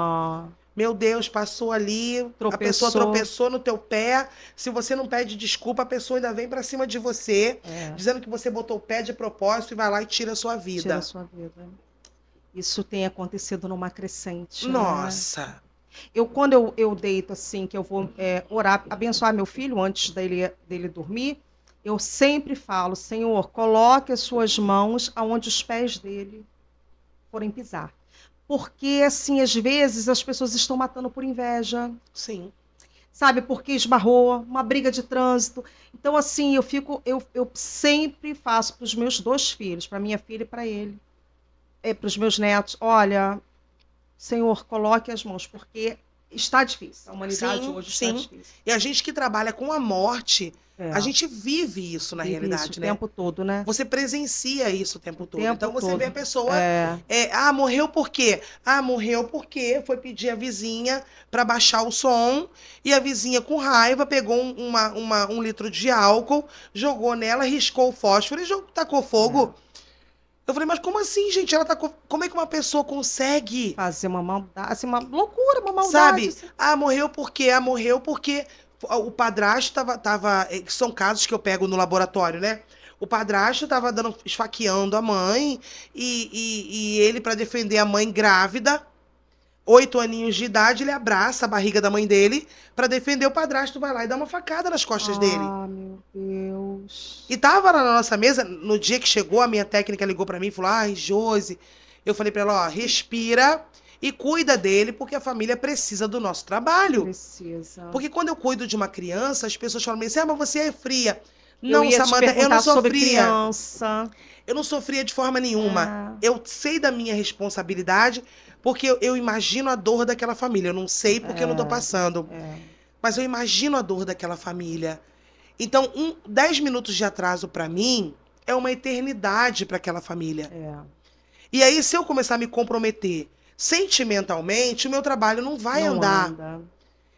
Meu Deus, passou ali, a pessoa tropeçou no teu pé. Se você não pede desculpa, a pessoa ainda vem pra cima de você, dizendo que você botou o pé de propósito e vai lá e tira a sua vida. Tira a sua vida. Isso tem acontecido numa crescente. Nossa! Né? Quando eu deito assim, que eu vou orar, abençoar meu filho antes dele dormir, eu sempre falo, Senhor, coloque as suas mãos aonde os pés dele forem pisar. Porque, assim, às vezes as pessoas estão matando por inveja. Sim. Sabe, porque esbarrou, uma briga de trânsito. Então, assim, eu sempre faço para os meus 2 filhos, para minha filha e para ele, para os meus netos, olha, Senhor, coloque as mãos, porque está difícil. A humanidade hoje está difícil. E a gente que trabalha com a morte, a gente vive isso na realidade, isso, né? O tempo todo, né? Você presencia isso o tempo todo. Então você todo. vê a pessoa, morreu por quê? Morreu porque foi pedir a vizinha para baixar o som e a vizinha com raiva pegou um litro de álcool, jogou nela, riscou o fósforo e tacou fogo. Eu falei, mas como assim, gente? Como é que uma pessoa consegue fazer uma maldade, assim, uma loucura, uma maldade? Sabe? Assim. Morreu por quê? Morreu porque o padrasto tava... São casos que eu pego no laboratório, né? O padrasto tava esfaqueando a mãe e ele, para defender a mãe grávida, 8 aninhos de idade, ele abraça a barriga da mãe dele para defender o padrasto, vai lá e dá uma facada nas costas dele. Meu Deus. E tava lá na nossa mesa, no dia que chegou, a minha técnica ligou para mim e falou, Josi, eu falei para ela, respira e cuida dele, porque a família precisa do nosso trabalho. Precisa. Porque quando eu cuido de uma criança, as pessoas falam assim, mas você é fria. Não, Samanta, eu não sou fria. Criança. Eu não sou fria de forma nenhuma. Eu sei da minha responsabilidade, porque eu imagino a dor daquela família. Eu não sei porque eu não tô passando. Mas eu imagino a dor daquela família. Então, 10 minutos de atraso para mim é uma eternidade para aquela família. E aí, se eu começar a me comprometer sentimentalmente, o meu trabalho não vai andar.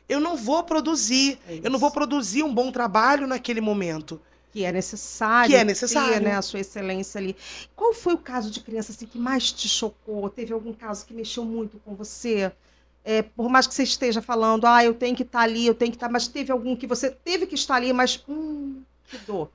Eu não vou produzir. Eu não vou produzir um bom trabalho naquele momento. Que é necessário. Ter, né, a sua excelência ali. Qual foi o caso de criança assim, que mais te chocou? Teve algum caso que mexeu muito com você? Por mais que você esteja falando, eu tenho que estar ali, eu tenho que estar... Mas teve algum que você teve que estar ali, mas que dor.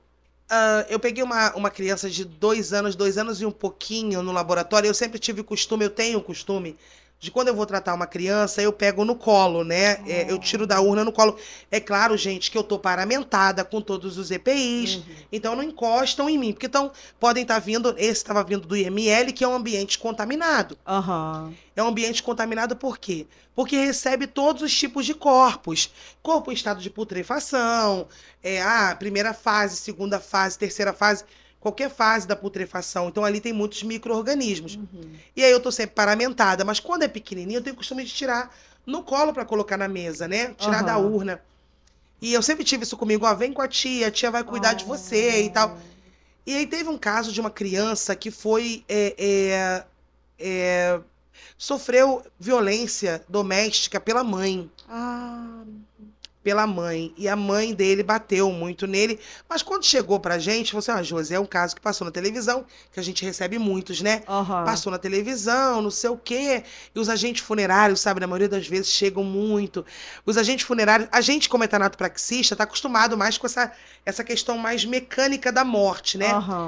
Eu peguei uma criança de 2 anos e um pouquinho no laboratório. Eu sempre tive eu tenho o costume de quando eu vou tratar uma criança, eu pego no colo, né? Eu tiro da urna no colo. É claro, gente, que eu tô paramentada com todos os EPIs, então não encostam em mim, porque podem estar vindo, esse estava vindo do IML, que é um ambiente contaminado. É um ambiente contaminado por quê? Porque recebe todos os tipos de corpos. Corpo em estado de putrefação, primeira fase, segunda fase, terceira fase, qualquer fase da putrefação. Então, ali tem muitos micro-organismos. E aí eu tô sempre paramentada. Mas quando é pequenininho, eu tenho o costume de tirar no colo para colocar na mesa, né? Tirar da urna. E eu sempre tive isso comigo. Vem com a tia vai cuidar de você e tal. E aí teve um caso de uma criança que foi... sofreu violência doméstica pela mãe. Pela mãe. E a mãe dele bateu muito nele. Mas quando chegou pra gente, falou assim, Josi, é um caso que passou na televisão, que a gente recebe muitos, né? Passou na televisão, não sei o quê. E os agentes funerários, sabe, na maioria das vezes chegam muito. Os agentes funerários, a gente, como etanatopraxista, tá acostumado mais com essa questão mais mecânica da morte, né?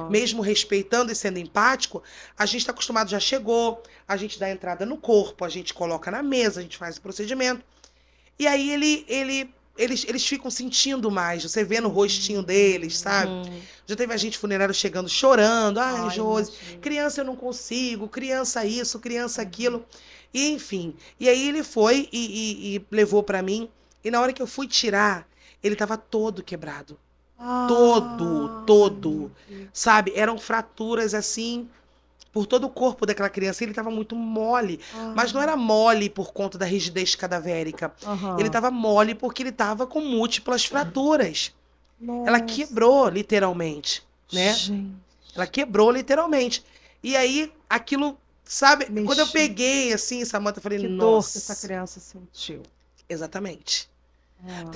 Mesmo respeitando e sendo empático, a gente tá acostumado, já chegou, a gente dá entrada no corpo, a gente coloca na mesa, a gente faz o procedimento. E aí eles ficam sentindo mais, você vê no rostinho deles, sabe? Já teve agente funerário chegando, chorando. Josi, criança eu não consigo, criança isso, criança aquilo. E enfim, e aí ele foi e levou pra mim, e na hora que eu fui tirar, ele tava todo quebrado. Todo, sabe? Eram fraturas assim... por todo o corpo daquela criança, ele estava muito mole. Mas não era mole por conta da rigidez cadavérica. Ele estava mole porque ele estava com múltiplas fraturas. Ela quebrou, literalmente. né? Gente. Ela quebrou literalmente. E aí, aquilo, sabe? Mexi. Quando eu peguei, assim, Samantha, eu falei, que nossa. dor que essa criança sentiu. Exatamente.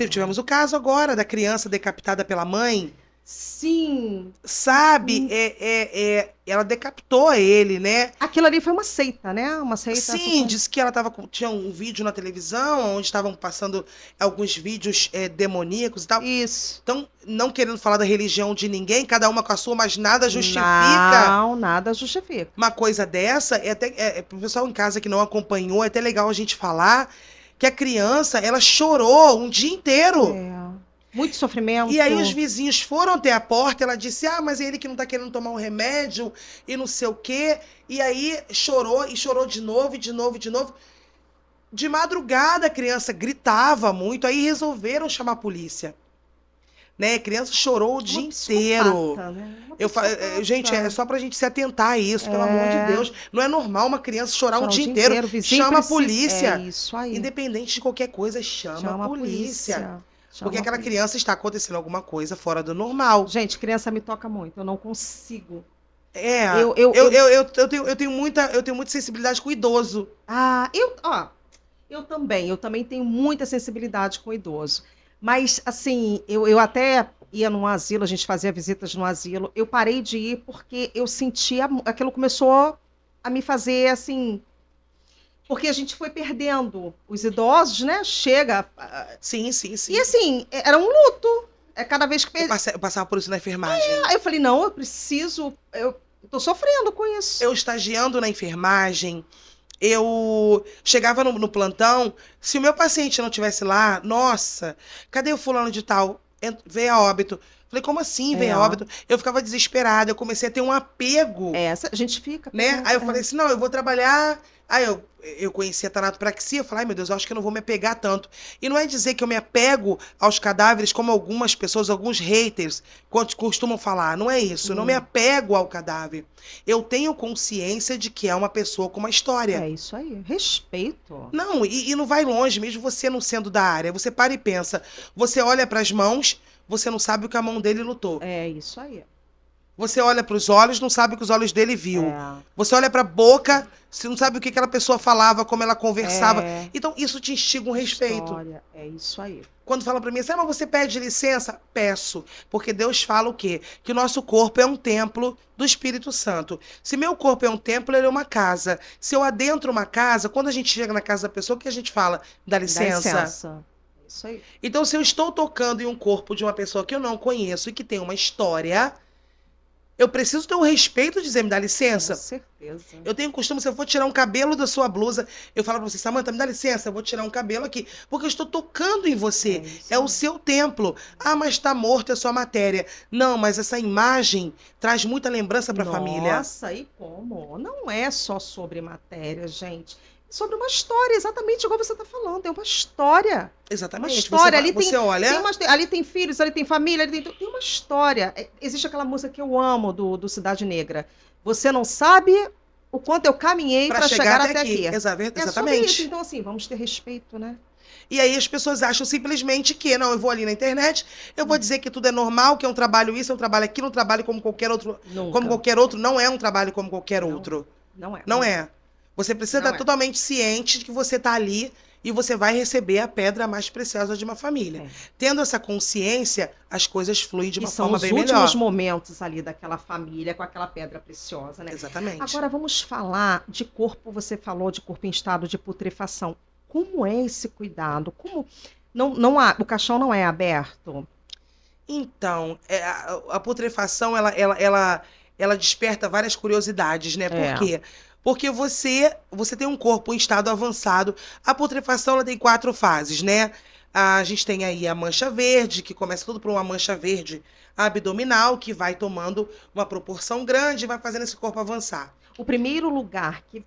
Tivemos o caso agora da criança decapitada pela mãe. Sim. Sabe? Ela decapitou ele, né? Aquilo ali foi uma seita, né? Uma seita. Sim, disse que ela tinha um vídeo na televisão onde estavam passando alguns vídeos demoníacos e tal. Isso. Então, não querendo falar da religião de ninguém, cada uma com a sua, mas nada justifica. Não, nada justifica. Uma coisa dessa, pro pessoal em casa que não acompanhou, é até legal a gente falar que a criança, ela chorou um dia inteiro. Muito sofrimento. E aí os vizinhos foram até a porta, ela disse, mas é ele que não tá querendo tomar um remédio e não sei o quê. E aí chorou, e chorou de novo, e de novo, e de novo. De madrugada a criança gritava muito, aí resolveram chamar a polícia. Né? A criança chorou o dia inteiro. Né? Gente, é só pra gente se atentar a isso, pelo amor de Deus. Não é normal uma criança chorar um dia inteiro. Chama a polícia. É isso aí. Independente de qualquer coisa, chama a polícia. Porque aquela criança está acontecendo alguma coisa fora do normal. Gente, criança me toca muito. Eu não consigo. Eu tenho muita sensibilidade com o idoso. Eu também tenho muita sensibilidade com o idoso. Mas, assim, eu até ia num asilo, a gente fazia visitas no asilo. Eu parei de ir porque eu sentia... Aquilo começou a me fazer, assim... Porque a gente foi perdendo os idosos, né? Chega... Sim. E, assim, era um luto. Cada vez que... Eu passava por isso na enfermagem. Aí eu falei, não, eu preciso... Eu tô sofrendo com isso. Eu estagiando na enfermagem... Eu chegava no plantão, se o meu paciente não estivesse lá, nossa, cadê o fulano de tal? Veio a óbito. Falei, como assim veio a óbito? Eu ficava desesperada, eu comecei a ter um apego. A gente fica. Né? Aí eu falei assim, não, eu vou trabalhar... Aí eu conheci a tanatopraxia, eu falei, ai meu Deus, eu acho que eu não vou me apegar tanto. E não é dizer que eu me apego aos cadáveres como algumas pessoas, alguns haters costumam falar, não é isso. Eu não me apego ao cadáver. Eu tenho consciência de que é uma pessoa com uma história. É isso aí, respeito. Não, e não vai longe, mesmo você não sendo da área. Você para e pensa, você olha para as mãos, você não sabe o que a mão dele lutou. É isso aí. Você olha para os olhos, não sabe o que os olhos dele viu. Você olha para a boca, você não sabe o que aquela pessoa falava, como ela conversava. Então, isso te instiga um respeito. História. É isso aí. Quando fala para mim assim, mas você pede licença? Peço. Porque Deus fala o quê? Que o nosso corpo é um templo do Espírito Santo. Se meu corpo é um templo, ele é uma casa. Se eu adentro uma casa, quando a gente chega na casa da pessoa, o que a gente fala? Dá licença. Dá licença. Isso aí. Então, se eu estou tocando em um corpo de uma pessoa que eu não conheço e que tem uma história... Eu preciso ter um respeito de dizer, me dá licença. Com certeza. Eu tenho costume, se eu for tirar um cabelo da sua blusa, eu falo pra você, Samantha, me dá licença, eu vou tirar um cabelo aqui. Porque eu estou tocando em você. É o seu templo. Mas tá morto, é só matéria. Não, mas essa imagem traz muita lembrança pra família. Nossa, e como? Não é só sobre matéria, gente. Sobre uma história, exatamente igual você está falando. É uma história. Exatamente. Uma história. Você olha... ali tem filhos, ali tem família, ali tem uma história. Existe aquela música que eu amo do Cidade Negra. Você não sabe o quanto eu caminhei para chegar até aqui. Exatamente. É sobre isso. Então, assim, vamos ter respeito, né? E aí as pessoas acham simplesmente que, não, eu vou ali na internet, eu vou dizer que tudo é normal, que é um trabalho isso, é um trabalho aquilo, um trabalho como qualquer outro. Nunca. Como qualquer outro, não é um trabalho como qualquer outro. Não é. Não é. Você precisa estar totalmente ciente de que você está ali e você vai receber a pedra mais preciosa de uma família. Tendo essa consciência, as coisas fluem de uma forma bem melhor. São os últimos momentos ali daquela família com aquela pedra preciosa, né? Exatamente. Agora vamos falar de corpo, você falou de corpo em estado de putrefação. Como é esse cuidado? Como o caixão não é aberto? Então, a putrefação, ela desperta várias curiosidades, né? Por quê? Porque você tem um corpo em estado avançado. A putrefação ela tem 4 fases, né? A gente tem aí a mancha verde, que começa tudo por uma mancha verde abdominal, que vai tomando uma proporção grande e vai fazendo esse corpo avançar. O primeiro lugar que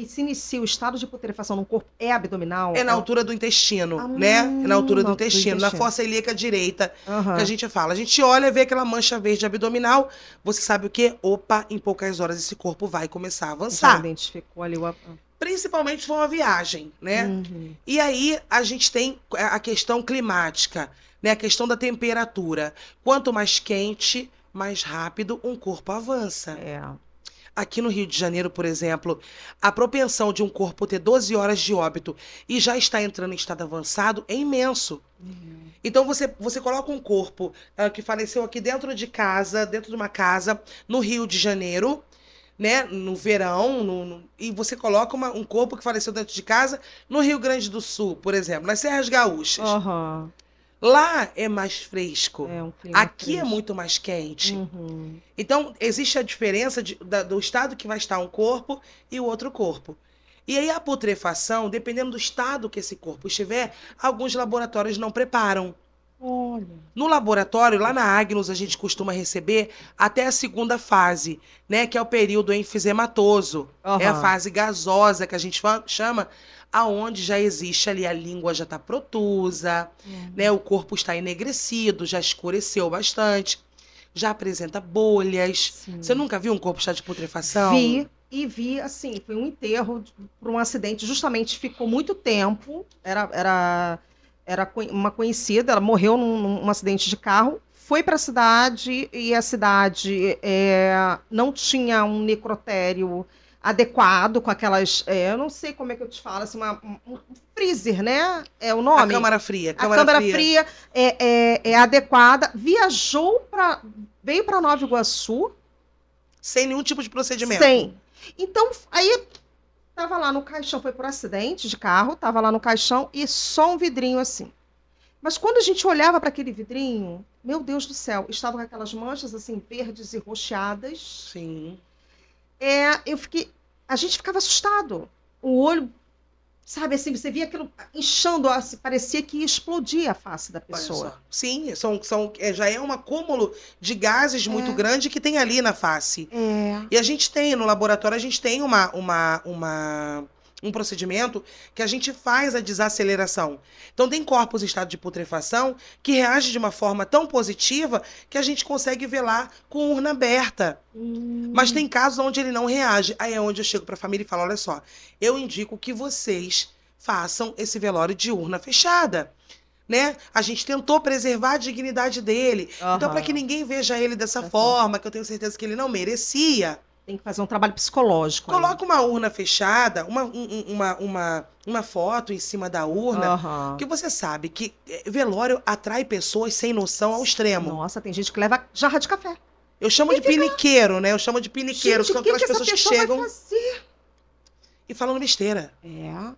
se inicia o estado de putrefação no corpo é abdominal? É na altura do intestino, né? É na altura do intestino, na fossa ilíaca direita, que a gente fala. A gente olha e vê aquela mancha verde abdominal, você sabe o quê? Opa, em poucas horas esse corpo vai começar a avançar. Já identificou ali o... Principalmente se for uma viagem, né? E aí a gente tem a questão climática, né? A questão da temperatura. Quanto mais quente, mais rápido um corpo avança. Aqui no Rio de Janeiro, por exemplo, a propensão de um corpo ter 12 horas de óbito e já está entrando em estado avançado é imenso. Então, você coloca um corpo que faleceu aqui dentro de casa, dentro de uma casa, no Rio de Janeiro, né, no verão, e você coloca um corpo que faleceu dentro de casa no Rio Grande do Sul, por exemplo, nas Serras Gaúchas. Lá é mais fresco. Aqui fresco. É muito mais quente. Então, existe a diferença do estado que vai estar um corpo e o outro corpo. E aí, a putrefação, dependendo do estado que esse corpo estiver, alguns laboratórios não preparam. No laboratório, lá na Agnus, a gente costuma receber até a segunda fase, né? Que é o período enfisematoso. É a fase gasosa, que a gente chama, aonde já existe ali, a língua já está protusa, né? O corpo está enegrecido, já escureceu bastante, já apresenta bolhas. Sim. Você nunca viu um corpo já de putrefação? Vi, assim, foi um enterro por um acidente, justamente ficou muito tempo, era uma conhecida, ela morreu num acidente de carro, foi para a cidade e a cidade não tinha um necrotério adequado com aquelas, eu não sei como é que eu te falo, assim, um freezer, né? É o nome? A câmara fria. A câmara fria é adequada, veio para Nova Iguaçu. Sem nenhum tipo de procedimento. Sem. Então, aí tava lá no caixão, foi por acidente de carro, tava lá no caixão e só um vidrinho assim. Mas quando a gente olhava para aquele vidrinho, meu Deus do céu, estava com aquelas manchas assim, verdes e roxadas. Sim. A gente ficava assustado. O olho, sabe assim, você via aquilo inchando, assim, parecia que ia explodir a face da pessoa. Sim, já é um acúmulo de gases muito grande que tem ali na face. E a gente tem, no laboratório, a gente tem um procedimento que a gente faz a desaceleração. Então, tem corpos em estado de putrefação que reagem de uma forma tão positiva que a gente consegue ver lá com urna aberta. Mas tem casos onde ele não reage. Aí é onde eu chego para a família e falo, olha só, eu indico que vocês façam esse velório de urna fechada. Né? A gente tentou preservar a dignidade dele. Então, para que ninguém veja ele dessa forma, que eu tenho certeza que ele não merecia, tem que fazer um trabalho psicológico. Coloca uma urna fechada, uma foto em cima da urna, que você sabe que velório atrai pessoas sem noção ao extremo. Nossa, tem gente que leva jarra de café. Eu chamo de piniqueiro, né? Eu chamo de piniqueiro. Gente, são aquelas pessoas que chegam vai fazer? E falando besteira.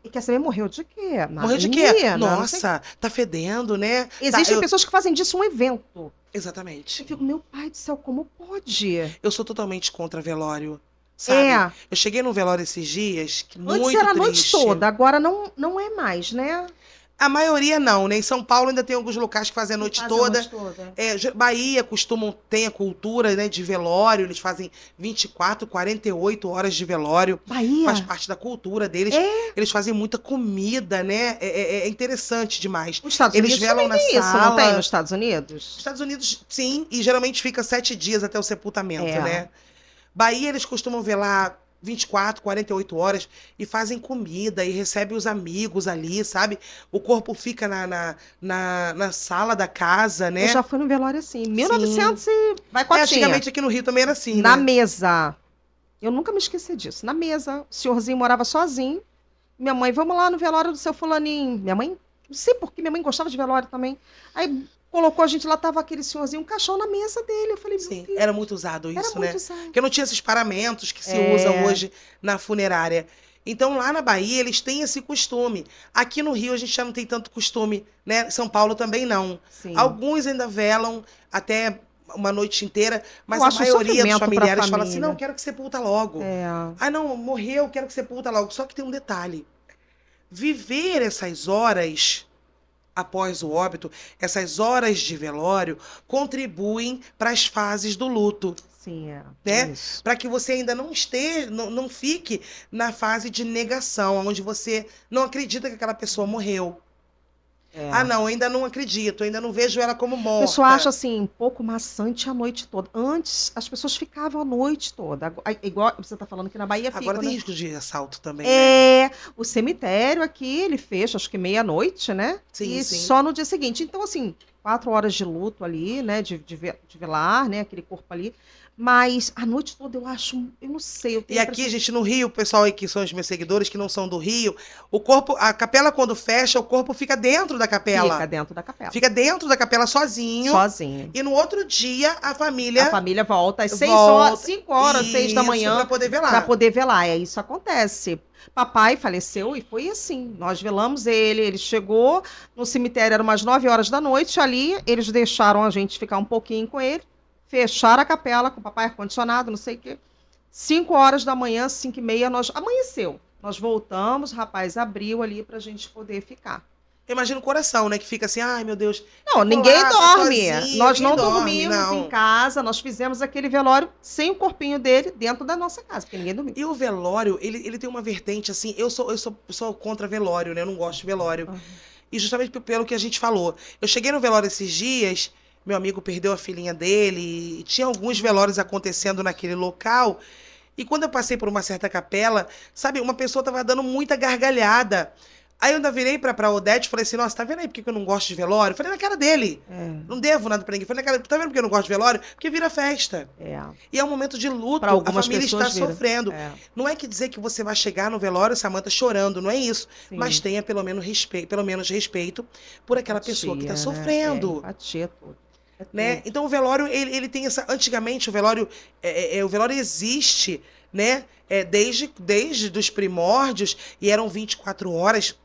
E quer saber, morreu de quê? Morreu de quê? Nossa, tá fedendo, né? Existem pessoas que fazem disso um evento. Exatamente. Eu fico, meu pai do céu, como pode? Eu sou totalmente contra velório, sabe? Eu cheguei num velório esses dias, muito triste. Antes era a noite toda, agora não é mais, né? A maioria não, né? Em São Paulo ainda tem alguns locais que fazem a noite toda. Bahia tem a cultura, né, de velório, eles fazem 24, 48 horas de velório. Bahia? Faz parte da cultura deles. Eles fazem muita comida, né? É interessante demais. Os Estados Unidos velam na sala. Não tem nos Estados Unidos? Nos Estados Unidos, sim, e geralmente fica 7 dias até o sepultamento, né? Bahia, eles costumam velar 24, 48 horas e fazem comida e recebem os amigos ali, sabe? O corpo fica na sala da casa, né? Eu já fui no velório assim, 1900 e vai cotinha. Antigamente aqui no Rio também era assim, na mesa. Eu nunca me esqueci disso. Na mesa, o senhorzinho morava sozinho. Minha mãe, vamos lá no velório do seu fulaninho. Minha mãe, não sei por que minha mãe gostava de velório também. Aí colocou a gente lá, tava aquele senhorzinho, um caixão na mesa dele. Eu falei, sim, era muito usado isso, né? Porque não tinha esses paramentos que se usam hoje na funerária. Então, lá na Bahia, eles têm esse costume. Aqui no Rio, a gente já não tem tanto costume, né? São Paulo também não. Sim. Alguns ainda velam até uma noite inteira, mas a maioria dos familiares fala assim, não, quero que sepulta logo. Ah, não, morreu, quero que sepulta logo. Só que tem um detalhe. Viver essas horas após o óbito, essas horas de velório contribuem para as fases do luto. Sim, né? Para que você ainda não esteja, não fique na fase de negação, onde você não acredita que aquela pessoa morreu. Ah, não, ainda não acredito, ainda não vejo ela como morta. A pessoa acha, assim, um pouco maçante a noite toda. Antes, as pessoas ficavam a noite toda. Igual você está falando que na Bahia fica, agora tem né? risco de assalto também, né? O cemitério aqui, ele fecha, acho que meia-noite, né? Sim, e sim. só no dia seguinte. Então, assim, 4 horas de luto ali, né? De velar, né? Aquele corpo ali. Mas a noite toda eu acho, eu não sei. E aqui, gente, no Rio, o pessoal aí que são os meus seguidores, que não são do Rio, o corpo, a capela quando fecha, o corpo fica dentro da capela. Fica dentro da capela. Fica dentro da capela sozinho. Sozinho. E no outro dia, a família volta às 6 horas, 5 horas, 6 da manhã. Pra poder velar. Pra poder velar. Isso acontece. Papai faleceu e foi assim. Nós velamos ele, ele chegou no cemitério, eram umas 9 horas da noite ali, eles deixaram a gente ficar um pouquinho com ele. Fecharam a capela com o papai ar-condicionado, não sei o quê. 5 horas da manhã, 5h30, amanheceu. Nós voltamos, o rapaz abriu ali pra gente poder ficar. Imagina o coração, né? Que fica assim, ai meu Deus. Não, ninguém dorme. Nós não dormimos em casa, nós fizemos aquele velório sem o corpinho dele dentro da nossa casa, porque ninguém dormiu. E o velório, ele tem uma vertente assim, eu sou contra velório, né? Eu não gosto de velório. Uhum. E justamente pelo que a gente falou. Eu cheguei no velório esses dias, meu amigo perdeu a filhinha dele, e tinha alguns velórios acontecendo naquele local. E quando eu passei por uma certa capela, sabe, uma pessoa tava dando muita gargalhada. Aí eu ainda virei pra Odete e falei assim, nossa, tá vendo aí por que eu não gosto de velório? Falei na cara dele. Não devo nada pra ninguém. Falei na cara, tá vendo por que eu não gosto de velório? Porque vira festa. E é um momento de luto, a família está sofrendo. Não é que dizer que você vai chegar no velório, Samanta, chorando, não é isso. Sim. Mas tenha pelo menos respeito por aquela pessoa que está sofrendo. Empatia tudo. Né? Então o velório, ele tem essa... Antigamente o velório existe, né? Desde os primórdios, e eram 24 horas,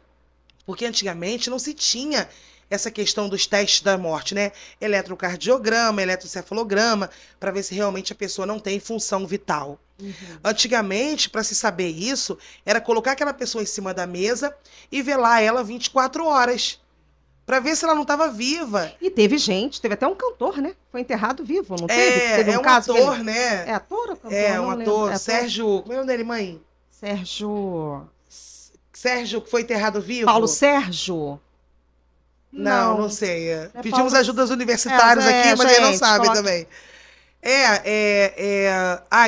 porque antigamente não se tinha essa questão dos testes da morte, né? Eletrocardiograma, eletrocefalograma, para ver se realmente a pessoa não tem função vital. Uhum. Antigamente, para se saber isso, era colocar aquela pessoa em cima da mesa e velar ela 24 horas. Pra ver se ela não estava viva. E teve até um cantor, né? Foi enterrado vivo, não teve? Teve um caso ator, né? É ator ou cantor? Um ator. Sérgio... Como é o nome dele, mãe? Sérgio, que foi enterrado vivo? Paulo Sérgio? Não sei. Pedimos ajudas universitários aqui, mas ele não sabe também.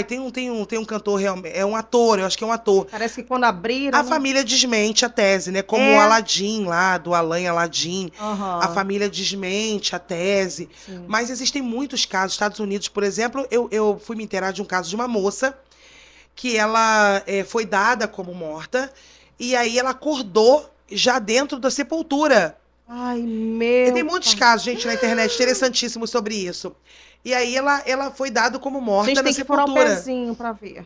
Tem um cantor realmente, é um ator, eu acho que é um ator. Parece que quando abriram... A família desmente a tese, né? Como o Aladim lá, do Alain Aladim. Uhum. A família desmente a tese. Sim. Mas existem muitos casos. Estados Unidos, por exemplo, eu fui me inteirar de um caso de uma moça que ela foi dada como morta e aí ela acordou já dentro da sepultura. Ai, meu... E tem muitos casos, gente, na internet, interessantíssimos sobre isso. E aí ela foi dada como morta na sepultura. Tem que furar o pezinho pra ver.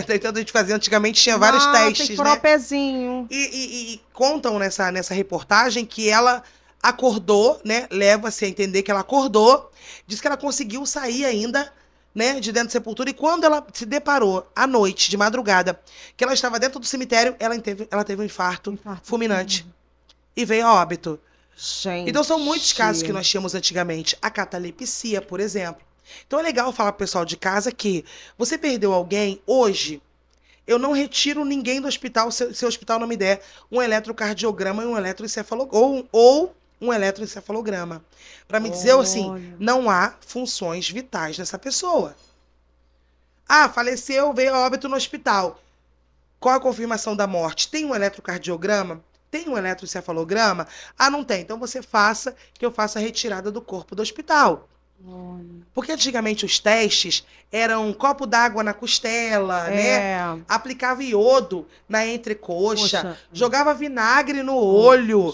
Então a gente fazia, antigamente tinha vários testes, tem que furar o pezinho. E contam nessa reportagem que ela acordou, né? Leva-se a entender que ela acordou, diz que ela conseguiu sair ainda, né, de dentro da sepultura, e quando ela se deparou à noite, de madrugada, que ela estava dentro do cemitério, ela teve um infarto fulminante. E veio a óbito. Gente. Então são muitos casos que nós tínhamos antigamente. A catalepsia, por exemplo. Então é legal falar pro pessoal de casa que você perdeu alguém, hoje, eu não retiro ninguém do hospital se o hospital não me der um eletrocardiograma e um eletroencefalograma, ou um eletroencefalograma. Para me dizer assim, não há funções vitais dessa pessoa. Ah, faleceu, veio a óbito no hospital. Qual a confirmação da morte? Tem um eletrocardiograma? Tem um eletroencefalograma? Ah, não tem. Então você faça, que eu faça a retirada do corpo do hospital. Porque antigamente os testes eram um copo d'água na costela, né? Aplicava iodo na entrecoxa, jogava vinagre no olho,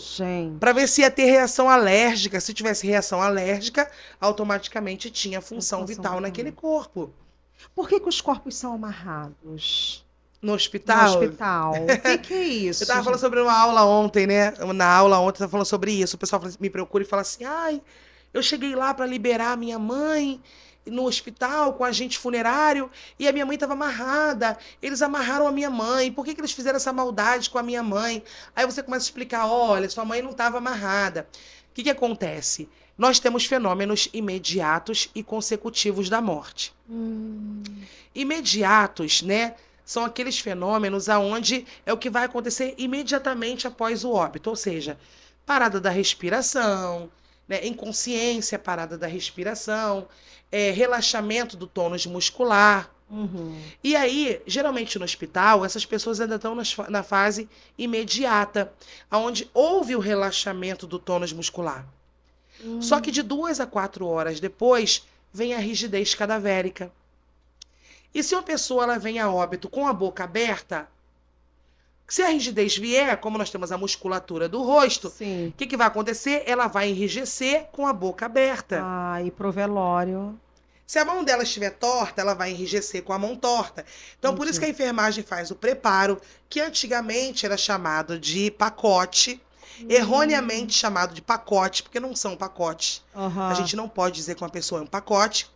para ver se ia ter reação alérgica. Se tivesse reação alérgica, automaticamente tinha função vital naquele corpo. Por que os corpos são amarrados? No hospital? No hospital. O que é isso? Eu tava falando sobre uma aula ontem, né? Na aula ontem eu tava falando sobre isso. O pessoal me procura e fala assim, ai, eu cheguei lá para liberar a minha mãe no hospital com agente funerário e a minha mãe estava amarrada. Eles amarraram a minha mãe. Por que eles fizeram essa maldade com a minha mãe? Aí você começa a explicar, olha, sua mãe não estava amarrada. O que acontece? Nós temos fenômenos imediatos e consecutivos da morte. Imediatos, né? São aqueles fenômenos aonde é o que vai acontecer imediatamente após o óbito. Ou seja, parada da respiração, né? Inconsciência, parada da respiração, relaxamento do tônus muscular. Uhum. E aí, geralmente no hospital, essas pessoas ainda estão na fase imediata, onde houve o relaxamento do tônus muscular. Só que de 2 a 4 horas depois, vem a rigidez cadavérica. E se uma pessoa ela vem a óbito com a boca aberta, se a rigidez vier, como nós temos a musculatura do rosto, o que vai acontecer? Ela vai enrijecer com a boca aberta. Ah, e pro velório... Se a mão dela estiver torta, ela vai enrijecer com a mão torta. Então, por isso que a enfermagem faz o preparo, que antigamente era chamado de pacote, erroneamente chamado de pacote, porque não são pacotes. A gente não pode dizer que uma pessoa é um pacote.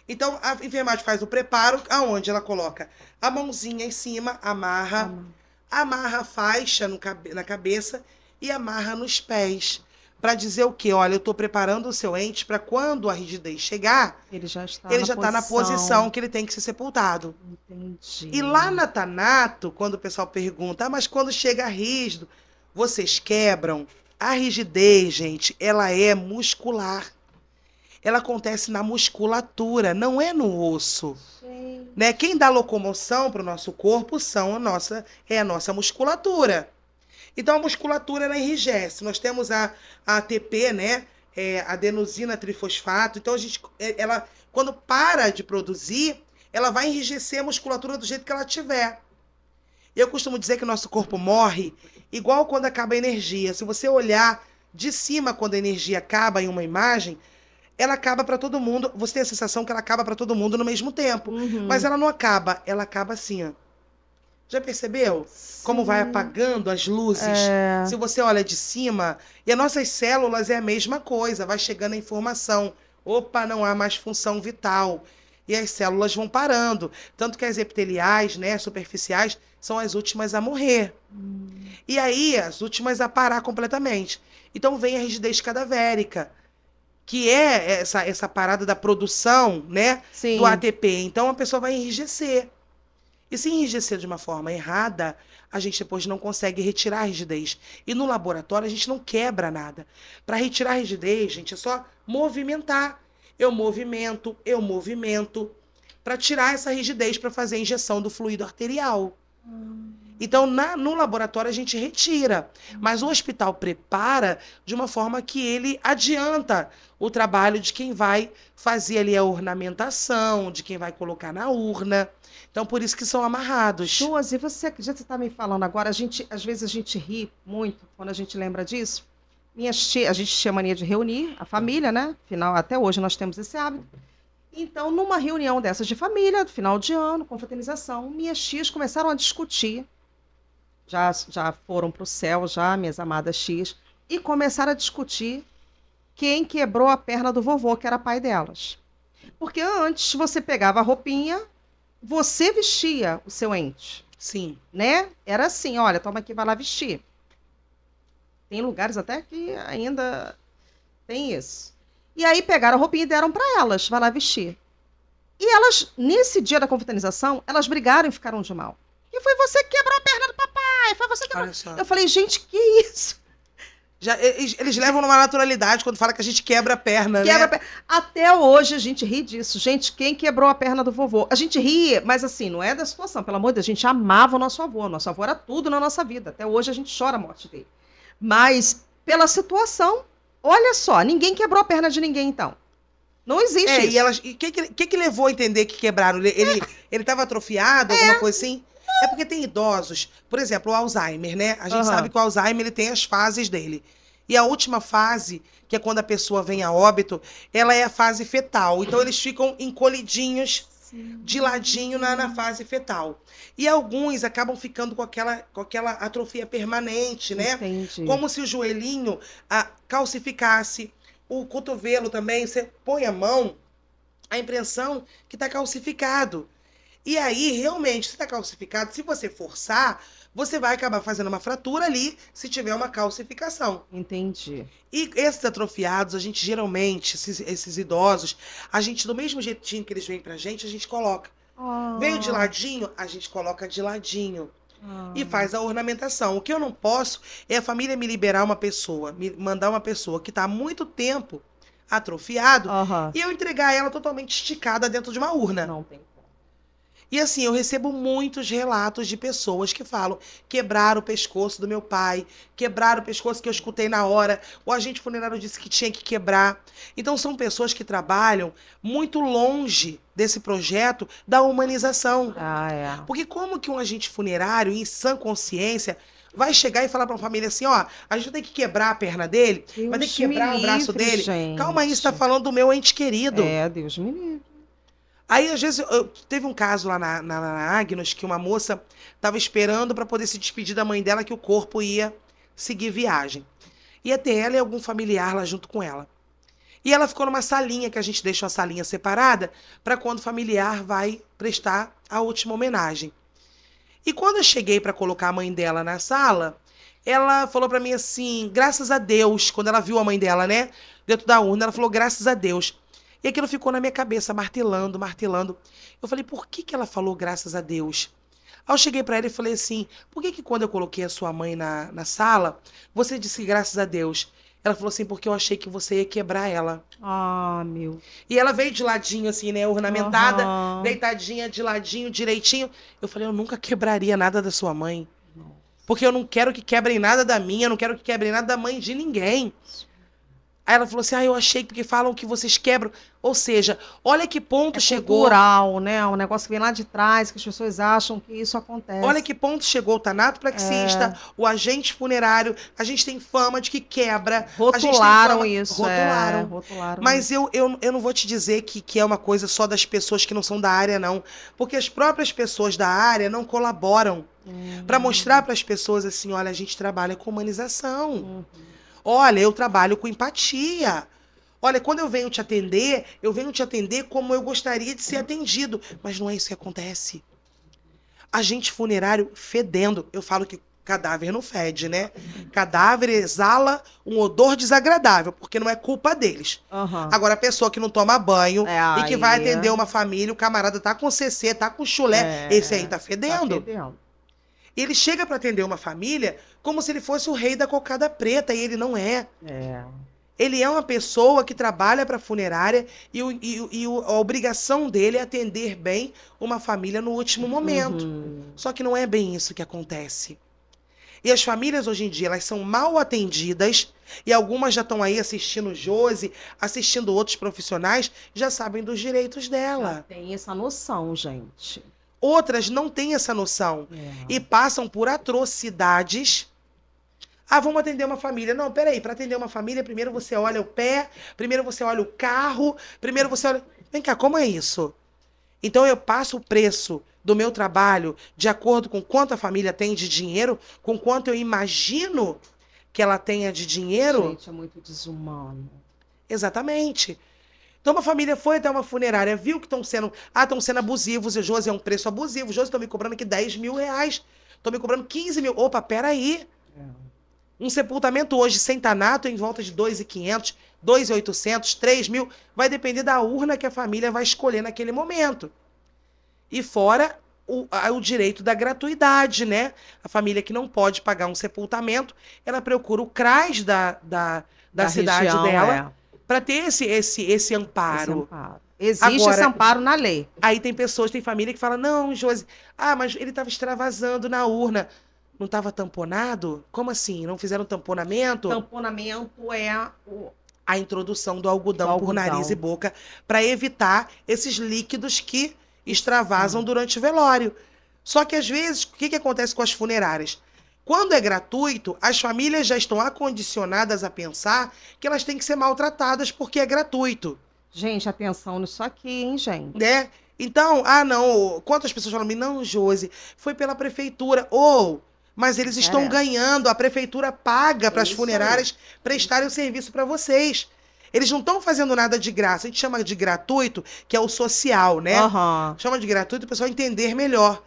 Então, a enfermagem faz o preparo, aonde ela coloca a mãozinha em cima, amarra a faixa na cabeça e amarra nos pés. Para dizer o quê? Olha, eu estou preparando o seu ente para quando a rigidez chegar, ele já está na posição que ele tem que ser sepultado. Entendi. E lá na Thanato, quando o pessoal pergunta, mas quando chega rígido, vocês quebram? A rigidez, gente, ela é muscular. Ela acontece na musculatura, não é no osso. Né? Quem dá locomoção para o nosso corpo é a nossa musculatura. Então, a musculatura, ela enrijece. Nós temos a ATP, né? Adenosina trifosfato. Então, ela, quando para de produzir, ela vai enrijecer a musculatura do jeito que ela tiver. Eu costumo dizer que o nosso corpo morre igual quando acaba a energia. Se você olhar de cima quando a energia acaba em uma imagem, ela acaba para todo mundo. Você tem a sensação que ela acaba para todo mundo no mesmo tempo. Mas ela não acaba. Ela acaba assim, ó. Já percebeu? Como vai apagando as luzes? Se você olha de cima, e as nossas células é a mesma coisa, vai chegando a informação. Opa, não há mais função vital. E as células vão parando. Tanto que as epiteliais, né, superficiais, são as últimas a morrer. E aí, as últimas a parar completamente. Então vem a rigidez cadavérica, que é essa parada da produção, né, do ATP. Então a pessoa vai enrijecer. E se enrijecer de uma forma errada, a gente depois não consegue retirar a rigidez. E no laboratório a gente não quebra nada. Para retirar a rigidez, gente, é só movimentar. Eu movimento. Para tirar essa rigidez, para fazer a injeção do fluido arterial. Então, no laboratório a gente retira. Mas o hospital prepara de uma forma que ele adianta o trabalho de quem vai fazer ali a ornamentação, de quem vai colocar na urna. Então, por isso que são amarrados. Josi, você acredita que você está me falando agora? Às vezes a gente ri muito quando a gente lembra disso. A gente tinha mania de reunir a família, né? Afinal, até hoje nós temos esse hábito. Então, numa reunião dessas de família, final de ano, confraternização, minhas tias começaram a discutir. Já foram para o céu, minhas amadas tias, e começaram a discutir quem quebrou a perna do vovô, que era pai delas. Porque antes você pegava a roupinha, você vestia o seu ente. Sim. Né? Era assim, olha, toma aqui, vai lá vestir. Tem lugares até que ainda tem isso. E aí pegaram a roupinha e deram para elas, vai lá vestir. E elas, nesse dia da confraternização, elas brigaram e ficaram de mal. E foi você que quebrou a perna do papai, foi você que quebrou. Eu falei, gente, que isso? Eles levam numa naturalidade quando fala que a gente quebra a perna, né? Até hoje a gente ri disso. Gente, quem quebrou a perna do vovô? A gente ri, mas assim, não é da situação. Pelo amor de Deus, a gente amava o nosso avô. Nosso avô era tudo na nossa vida. Até hoje a gente chora a morte dele. Mas, pela situação, olha só, ninguém quebrou a perna de ninguém, então. Não existe isso. E o que levou a entender que quebraram? Ele estava atrofiado, alguma coisa assim? É porque tem idosos, por exemplo, o Alzheimer, né? A gente sabe que o Alzheimer ele tem as fases dele. E a última fase, que é quando a pessoa vem a óbito, ela é a fase fetal. Então, eles ficam encolhidinhos de ladinho na fase fetal. E alguns acabam ficando com aquela atrofia permanente, né? Entendi. Como se o joelhinho calcificasse. O cotovelo também, você põe a mão, a impressão que está calcificado. E aí, realmente, se está calcificado, se você forçar, você vai acabar fazendo uma fratura ali, se tiver uma calcificação. Entendi. E esses atrofiados, a gente geralmente, esses idosos, a gente, do mesmo jeitinho que eles vêm pra gente, a gente coloca. Veio de ladinho, a gente coloca de ladinho. e faz a ornamentação. O que eu não posso é a família me liberar uma pessoa, me mandar uma pessoa que está há muito tempo atrofiado e eu entregar ela totalmente esticada dentro de uma urna. Não tem. E assim, eu recebo muitos relatos de pessoas que falam: quebraram o pescoço do meu pai, quebraram o pescoço que eu escutei na hora, o agente funerário disse que tinha que quebrar. Então são pessoas que trabalham muito longe desse projeto da humanização. Porque como que um agente funerário, em sã consciência, vai chegar e falar para uma família assim: ó, a gente vai ter que quebrar a perna dele, vai ter que quebrar o braço dele. Gente. Calma aí, você está falando do meu ente querido. Deus me livre. Aí, às vezes, teve um caso lá na Agnos que uma moça estava esperando para poder se despedir da mãe dela, que o corpo ia seguir viagem. Ia ter ela e algum familiar lá junto com ela. E ela ficou numa salinha, que a gente deixa uma salinha separada, para quando o familiar vai prestar a última homenagem. E quando eu cheguei para colocar a mãe dela na sala, ela falou para mim assim: graças a Deus, quando ela viu a mãe dela, né, dentro da urna, ela falou: graças a Deus. E aquilo ficou na minha cabeça, martelando, martelando. Eu falei: por que ela falou graças a Deus? Aí eu cheguei para ela e falei assim: por que quando eu coloquei a sua mãe na sala, você disse graças a Deus? Ela falou assim: porque eu achei que você ia quebrar ela. Meu. E ela veio de ladinho, assim, né, ornamentada, deitadinha de ladinho, direitinho. Eu falei: eu nunca quebraria nada da sua mãe. Porque eu não quero que quebrem nada da minha, eu não quero que quebrem nada da mãe de ninguém. Aí ela falou assim: eu achei, porque falam que vocês quebram. Ou seja, olha que ponto chegou. Cultural, né? Um negócio que vem lá de trás, que as pessoas acham que isso acontece. Olha que ponto chegou o tanatopraxista, o agente funerário. A gente tem fama de que quebra. Rotularam isso. Rotularam. Mas eu não vou te dizer que é uma coisa só das pessoas que não são da área, não. Porque as próprias pessoas da área não colaboram para mostrar para as pessoas assim: olha, a gente trabalha com humanização. Olha, eu trabalho com empatia. Olha, quando eu venho te atender como eu gostaria de ser atendido. Mas não é isso que acontece. Agente funerário fedendo. Eu falo que cadáver não fede, né? Cadáver exala um odor desagradável, porque não é culpa deles. Agora, a pessoa que não toma banho e que vai atender uma família, o camarada tá com CC, tá com chulé, esse aí tá fedendo. Tá fedendo. Ele chega para atender uma família como se ele fosse o rei da cocada preta, e ele não é. Ele é uma pessoa que trabalha para a funerária e a obrigação dele é atender bem uma família no último momento. Só que não é bem isso que acontece. E as famílias hoje em dia, elas são mal atendidas, e algumas já estão aí assistindo Josi, assistindo outros profissionais, já sabem dos direitos dela. Já tem essa noção, gente. Outras não têm essa noção e passam por atrocidades. Vamos atender uma família. Não, peraí, para atender uma família, primeiro você olha o pé, primeiro você olha o carro, primeiro você olha... Vem cá, como é isso? Então eu passo o preço do meu trabalho de acordo com quanto a família tem de dinheiro, com quanto eu imagino que ela tenha de dinheiro. Gente, é muito desumano. Exatamente. Então, uma família foi até uma funerária, viu que estão sendo abusivos, e Josi é um preço abusivo. Josi, estão me cobrando aqui 10 mil reais. Estão me cobrando 15 mil. Opa, peraí. Um sepultamento hoje sem tanato em volta de 2.500, 2.800, 3 mil. Vai depender da urna que a família vai escolher naquele momento. E fora o direito da gratuidade, né? A família que não pode pagar um sepultamento, ela procura o CRAS da cidade região, dela. Para ter esse amparo. Existe agora, esse amparo na lei. Aí tem família que fala: não, Josi, mas ele estava extravasando na urna. Não estava tamponado? Como assim? Não fizeram tamponamento? Tamponamento é a introdução do algodão por nariz e boca para evitar esses líquidos que extravasam durante o velório. Só que às vezes, o que acontece com as funerárias? Quando é gratuito, as famílias já estão acondicionadas a pensar que elas têm que ser maltratadas porque é gratuito. Gente, atenção nisso aqui, hein, gente? Né? Então, não, quantas pessoas falam: não, Josi, foi pela prefeitura. Mas eles estão ganhando, a prefeitura paga para as funerárias prestarem o serviço para vocês. Eles não estão fazendo nada de graça. A gente chama de gratuito, que é o social, né? Chama de gratuito para o pessoal entender melhor.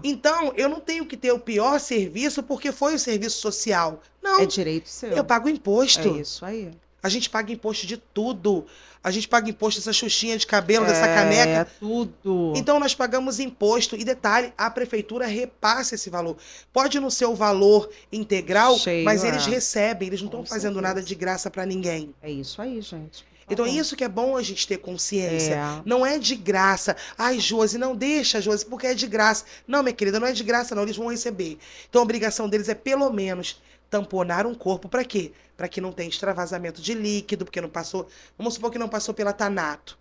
Então, eu não tenho que ter o pior serviço porque foi o serviço social. Não. É direito seu. Eu pago imposto. É isso aí. A gente paga imposto de tudo. A gente paga imposto dessa xuxinha de cabelo, dessa caneca. É, tudo. Então, nós pagamos imposto. E detalhe, a prefeitura repassa esse valor. Pode não ser o valor integral, mas eles recebem. Eles não estão fazendo nada de graça para ninguém. É isso aí, gente. Então, isso que é bom a gente ter consciência. Não é de graça. Ai, Josi, não deixa, Josi, porque é de graça. Não, minha querida, não é de graça, não. Eles vão receber. Então, a obrigação deles é, pelo menos, tamponar um corpo. Para quê? Para que não tenha extravasamento de líquido, porque não passou... Vamos supor que não passou pela Tanato.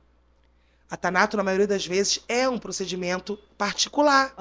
A Tanato, na maioria das vezes, é um procedimento particular.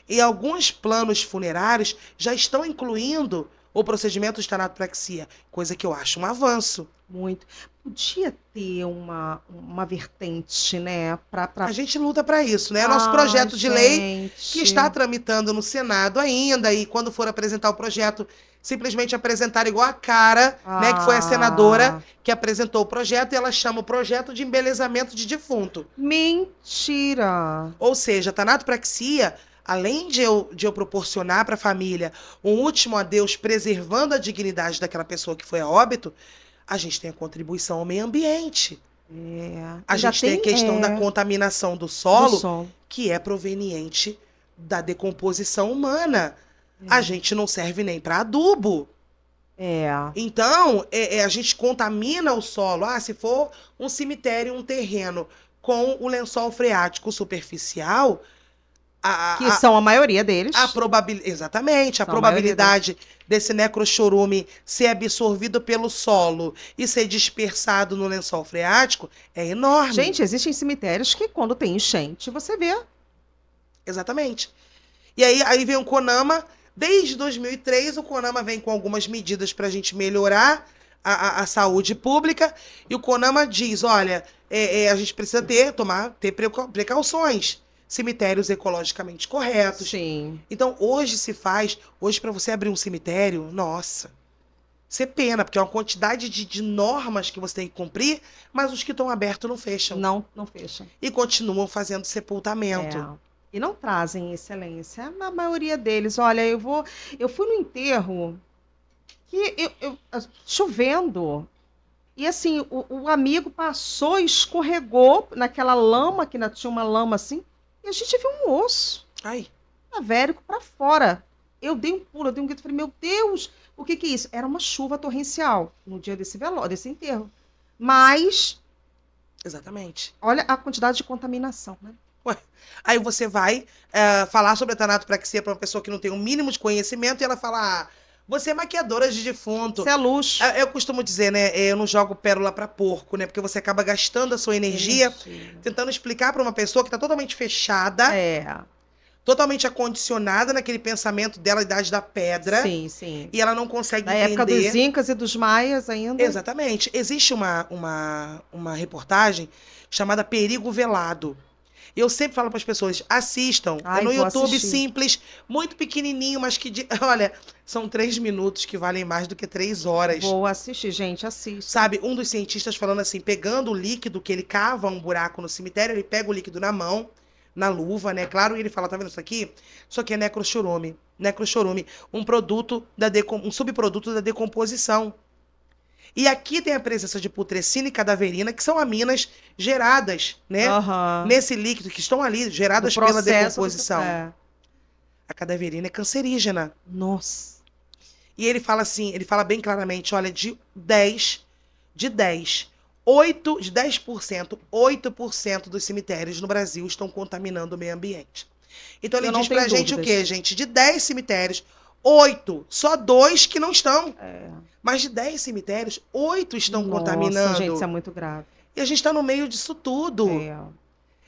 E alguns planos funerários já estão incluindo o procedimento de tanatopraxia, coisa que eu acho um avanço. Muito. Podia ter uma vertente, né? A gente luta para isso, né? Nosso projeto de lei que está tramitando no Senado ainda, e quando for apresentar o projeto, simplesmente apresentar igual a Cara, né? Que foi a senadora que apresentou o projeto, e ela chama o projeto de embelezamento de defunto. Mentira! Ou seja, a tanatopraxia, além de eu proporcionar para a família um último adeus preservando a dignidade daquela pessoa que foi a óbito, a gente tem a contribuição ao meio ambiente. A gente tem a questão da contaminação do solo, que é proveniente da decomposição humana. A gente não serve nem para adubo. Então, a gente contamina o solo. Se for um cemitério, um terreno com o lençol freático superficial... que são a maioria deles. Exatamente. A probabilidade desse necrochorume ser absorvido pelo solo e ser dispersado no lençol freático é enorme. Gente, existem cemitérios que quando tem enchente, você vê. Exatamente. E aí vem o CONAMA. Desde 2003, o CONAMA vem com algumas medidas para a gente melhorar a saúde pública. E o CONAMA diz, olha, a gente precisa ter precauções. Cemitérios ecologicamente corretos. Sim. Então, hoje para você abrir um cemitério, nossa, você pena, porque é uma quantidade de normas que você tem que cumprir, mas os que estão abertos não fecham. Não fecham. E continuam fazendo sepultamento. E não trazem excelência. A maioria deles, olha, eu fui no enterro que chovendo. E assim, o amigo passou, escorregou naquela lama, que ainda tinha uma lama assim, e a gente viu um osso. Cadavérico para fora. Eu dei um pulo, eu dei um grito, falei, meu Deus, o que é isso? Era uma chuva torrencial no dia desse enterro. Mas... Exatamente. Olha a quantidade de contaminação, né? Aí você vai falar sobre a tanatopraxia para uma pessoa que não tem o mínimo de conhecimento, e ela fala... Você é maquiadora de defunto. Isso é luxo. Eu costumo dizer, né? Eu não jogo pérola para porco, né? Porque você acaba gastando a sua energia tentando explicar para uma pessoa que está totalmente fechada, totalmente acondicionada naquele pensamento dela, idade da pedra. Sim. E ela não consegue entender. Na época dos Incas e dos Maias ainda. Exatamente. Existe uma reportagem chamada Perigo Velado. Eu sempre falo para as pessoas, assistam. É no YouTube, simples, muito pequenininho, mas que, olha, são 3 minutos que valem mais do que 3 horas. Vou assistir, gente, assiste. Sabe, um dos cientistas falando assim, pegando o líquido, que ele cava um buraco no cemitério, ele pega o líquido na mão, na luva, né? Claro, e ele fala, tá vendo isso aqui? Isso aqui é necrochorume. Necrochorume, um subproduto da decomposição. E aqui tem a presença de putrescina e cadaverina, que são aminas geradas, né? Nesse líquido, que estão ali, geradas pela decomposição. A cadaverina é cancerígena. Nossa. E ele fala assim, ele fala bem claramente, olha, de 10%, 8% dos cemitérios no Brasil estão contaminando o meio ambiente. Então ele diz pra gente o quê, gente? De 10 cemitérios, 8, só 2 que não estão. Mas de 10 cemitérios, 8 estão contaminando. Gente, isso é muito grave. E a gente está no meio disso tudo.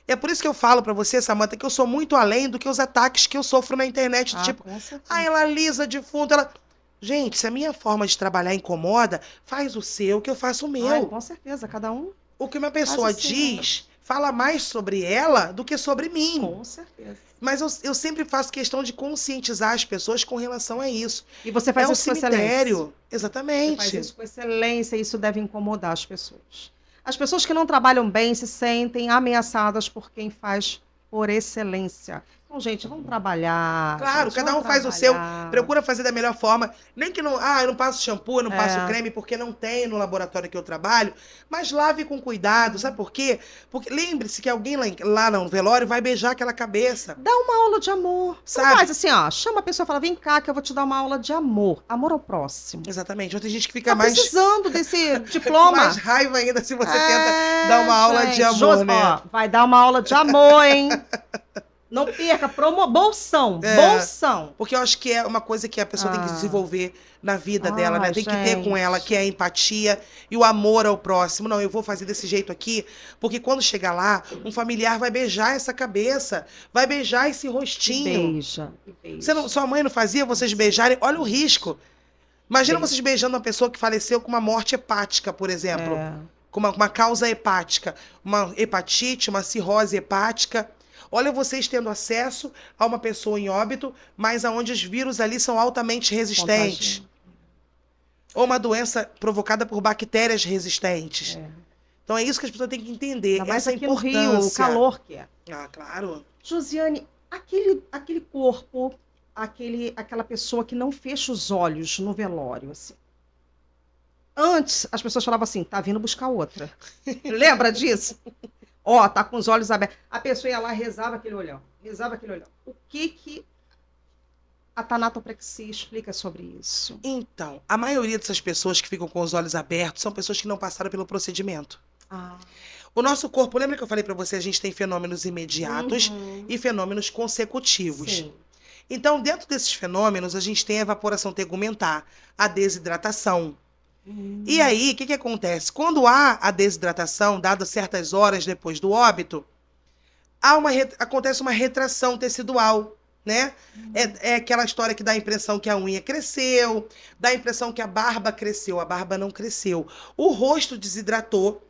É por isso que eu falo para você, Samanta, que eu sou muito além do que os ataques que eu sofro na internet. Tipo, ela lisa defunto, ela... Gente, se a minha forma de trabalhar incomoda, faz o seu, que eu faço o meu. Com certeza, cada um. O que uma pessoa diz, fala mais sobre ela do que sobre mim. Com certeza. Mas eu sempre faço questão de conscientizar as pessoas com relação a isso. E você faz isso com excelência. Exatamente. Você faz isso com excelência, e isso deve incomodar as pessoas. As pessoas que não trabalham bem se sentem ameaçadas por quem faz por excelência. Então, gente, vamos trabalhar. Claro, gente, cada um faz o seu, procura fazer da melhor forma. Nem que não, eu não passo shampoo, eu não passo creme, porque não tem no laboratório que eu trabalho, mas lave com cuidado, sabe por quê? Porque lembre-se que alguém lá no velório vai beijar aquela cabeça. Dá uma aula de amor. Sabe? Não faz assim, chama a pessoa e fala, vem cá que eu vou te dar uma aula de amor. Amor ao próximo. Exatamente. Tem gente que fica mais... precisando desse diploma. mais raiva ainda se você tenta dar uma aula de amor, né? Vai dar uma aula de amor, hein? Não perca, bolsão, bolsão. Porque eu acho que é uma coisa que a pessoa tem que desenvolver na vida dela, né? Tem que ter com ela, que é a empatia e o amor ao próximo. Não, eu vou fazer desse jeito aqui, porque quando chegar lá, um familiar vai beijar essa cabeça, vai beijar esse rostinho. Beija. Sua mãe não fazia vocês beijarem? Olha o risco. Imagina vocês beijando uma pessoa que faleceu com uma morte hepática, por exemplo. Com uma causa hepática. Uma hepatite, uma cirrose hepática. Olha vocês tendo acesso a uma pessoa em óbito, mas onde os vírus ali são altamente resistentes. Ou uma doença provocada por bactérias resistentes. Então é isso que as pessoas têm que entender. Mas aqui no Rio, o calor que é. Claro. Josiane, aquele corpo, aquela pessoa que não fecha os olhos no velório, assim. Antes, as pessoas falavam assim, tá vindo buscar outra. Lembra disso? Tá com os olhos abertos. A pessoa ia lá, rezava aquele olhão. O que a tanatopraxia explica sobre isso? Então, a maioria dessas pessoas que ficam com os olhos abertos são pessoas que não passaram pelo procedimento. O nosso corpo, lembra que eu falei para você, a gente tem fenômenos imediatos e fenômenos consecutivos. Sim. Então, dentro desses fenômenos, a gente tem a evaporação tegumentar, a desidratação. E aí, o que acontece? Quando há a desidratação, dadas certas horas depois do óbito, acontece uma retração tecidual, né? É aquela história que dá a impressão que a unha cresceu, dá a impressão que a barba cresceu, a barba não cresceu. O rosto desidratou